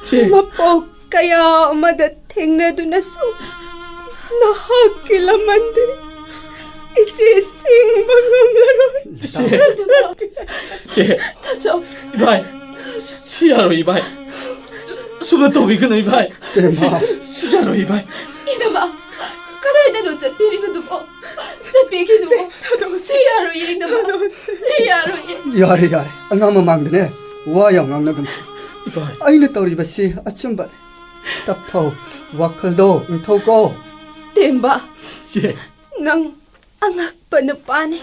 제 ꯃꯄꯣꯛ ꯀꯌꯥ ꯑꯃꯗ ꯊꯦꯡꯅꯗꯨꯅꯁꯨ ꯅꯍꯥꯛꯀꯤ ꯂꯃꯟꯗꯤ 이제 싱ꯕ ꯉꯝꯂꯔꯣꯏ. 제 다져 이봐, 시야로 이봐. 숨을 또 위그는 이봐. 땜바. 시야로 이봐. 이놈아 그다이대로 잣비리면두고 잣비기누고 세야로 예인놈아 세야로 예 야래 야래. 안가마 망드네. 와야 낭나금. 이봐. 아이네 떠리바시 아춤바네. 답타오 와클도 인토고. 템바 제 ꯅꯪ ꯑꯉꯛꯄ ꯅꯨꯄꯥꯅꯤ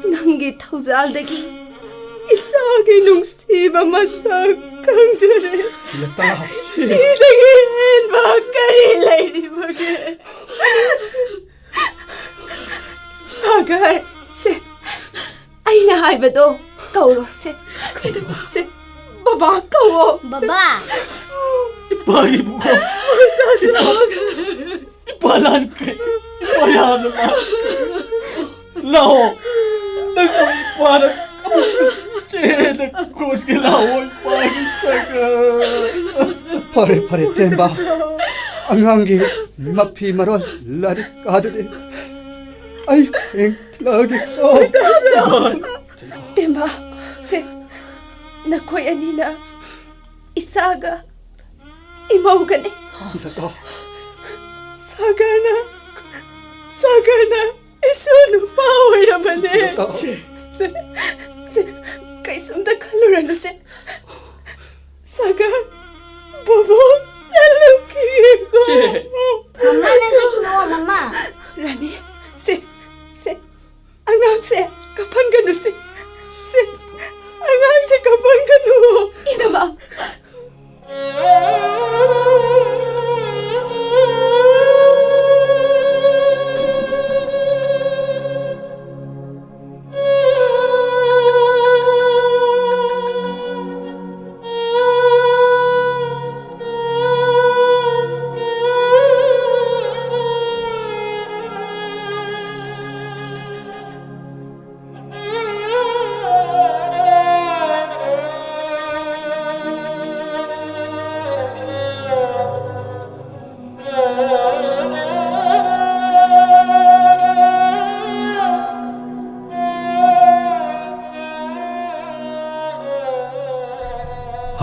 ꯅꯪꯒꯤ ꯊꯧꯖꯥꯜꯗꯒꯤ ꯏꯆꯥꯒꯤ ꯅꯨꯡꯁꯤꯕ ꯃꯁꯛ ꯈꯪꯖꯔꯦ लता. ꯁꯤꯗꯒꯤ ꯍꯦꯟꯕ ꯀꯔꯤ ꯂꯩꯔꯤꯕꯒꯦ ꯁꯥꯒꯔ ꯁꯦ ꯑꯩꯅ ꯍꯥꯏꯕꯗꯣ ꯀꯧꯔꯣ 세 ꯕꯕꯥ ꯀꯧꯋꯣ Baba. 이봐이 뭐가? 이봐란 그 이봐야 하는 말. 라오, 내가 이봐라. 쟤는 곧게 라오 이봐이 사가. 파레 파레 땜바. 안강기 마피 마론 라리 가드네. 아이 앵틀하겠어. 템바 세 나코이 아니나 이사가 이모가네 लता. 사가나 이소누 파오이라마네 लता. 세 kaisunda kalurano se saga bobo salukiko 제 Mama, nasa kinuha, Mama. rani se angang se kapan gano se angang se kapan gano inama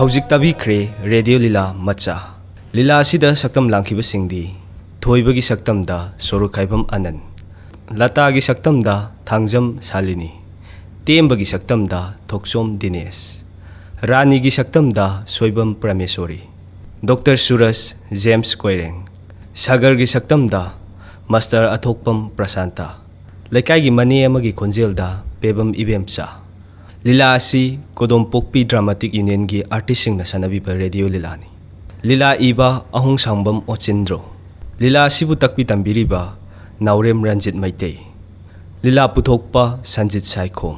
ꯍꯧꯖꯤꯛ ꯇꯥꯕꯤꯈ꯭ꯔꯦ ꯔꯦꯗꯤꯑꯣ ꯂꯤꯂꯥ ꯃꯆꯥ. ꯂꯤꯂꯥ ꯑꯁꯤꯗ ꯁꯛꯇꯝ ꯂꯥꯡꯈꯤꯕꯁꯤꯡꯗꯤ ꯊꯣꯏꯕꯒꯤ ꯁꯛꯇꯝꯗ ꯁꯣꯔꯣꯛꯈꯥꯏꯕꯝ ꯑꯅꯟ, ꯂꯇꯥꯒꯤ ꯁꯛꯇꯝꯗ ꯊꯥꯡꯖꯝ ꯁꯥꯂꯤꯅꯤ, ꯇꯦꯝꯕꯒꯤ ꯁꯛꯇꯝꯗ ꯊꯣꯛꯆꯣꯝ ꯗꯤꯅꯦꯁ, ꯔꯥꯅꯤꯒꯤ ꯁꯛꯇꯝꯗ ꯁꯣꯏꯕꯝ ꯄ꯭ꯔꯃꯦꯁꯣꯔꯤ, ꯗꯣꯛꯇꯔ ꯁꯨꯔꯁ ꯖꯦꯝꯁ ꯀꯣꯏꯔꯦꯡ, ꯁꯥꯒꯔꯒꯤ ꯁꯛꯇꯝꯗ ꯃꯥꯁꯇꯔ ꯑꯊꯣꯛꯄꯝ ꯄ꯭ꯔꯁꯥꯟꯇ, ꯂꯩꯀꯥꯏꯒꯤ ꯃꯅꯦ ꯑꯃꯒꯤ ꯈꯣꯟꯖꯦꯜꯗ ꯄꯦꯕꯝ ꯏꯕꯦꯝꯆꯥ. ꯂꯤꯂꯥ ꯑꯁꯤ ꯀꯣꯗꯣꯝꯄꯣꯛꯄꯤ ꯗ꯭ꯔꯥꯃꯥꯇꯤꯛ ꯌꯨꯅꯤꯌꯟꯒꯤ ꯑꯥꯔꯇꯤꯁꯁꯤꯡꯅ ꯁꯥꯟꯅꯕꯤꯕ ꯔꯦꯗꯤꯑꯣ ꯂꯤꯂꯥꯅꯤ. ꯂꯤꯂꯥ ꯏꯕ ꯑꯍꯣꯡꯁꯥꯡꯕꯝ ꯑꯣꯆꯤꯟꯗ꯭ꯔꯣ. ꯂꯤꯂꯥ ꯑꯁꯤꯕꯨ ꯇꯥꯛꯄꯤ ꯇꯝꯕꯤꯔꯤꯕ ꯅꯥꯎꯔꯦꯝ ꯔꯟꯖꯤꯠ ꯃꯩꯇꯩ. ꯂꯤꯂꯥ ꯄꯨꯊꯣꯛꯄ ꯁꯟꯖꯤꯠ ꯁꯥꯏꯈꯣꯝ.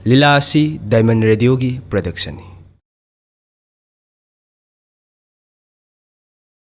ꯂꯤꯂꯥ ꯑꯁꯤ ꯗꯥꯏꯃꯟ ꯔꯦꯗꯤꯑꯣꯒꯤ ꯄ꯭ꯔꯗꯛꯁꯟꯅꯤ.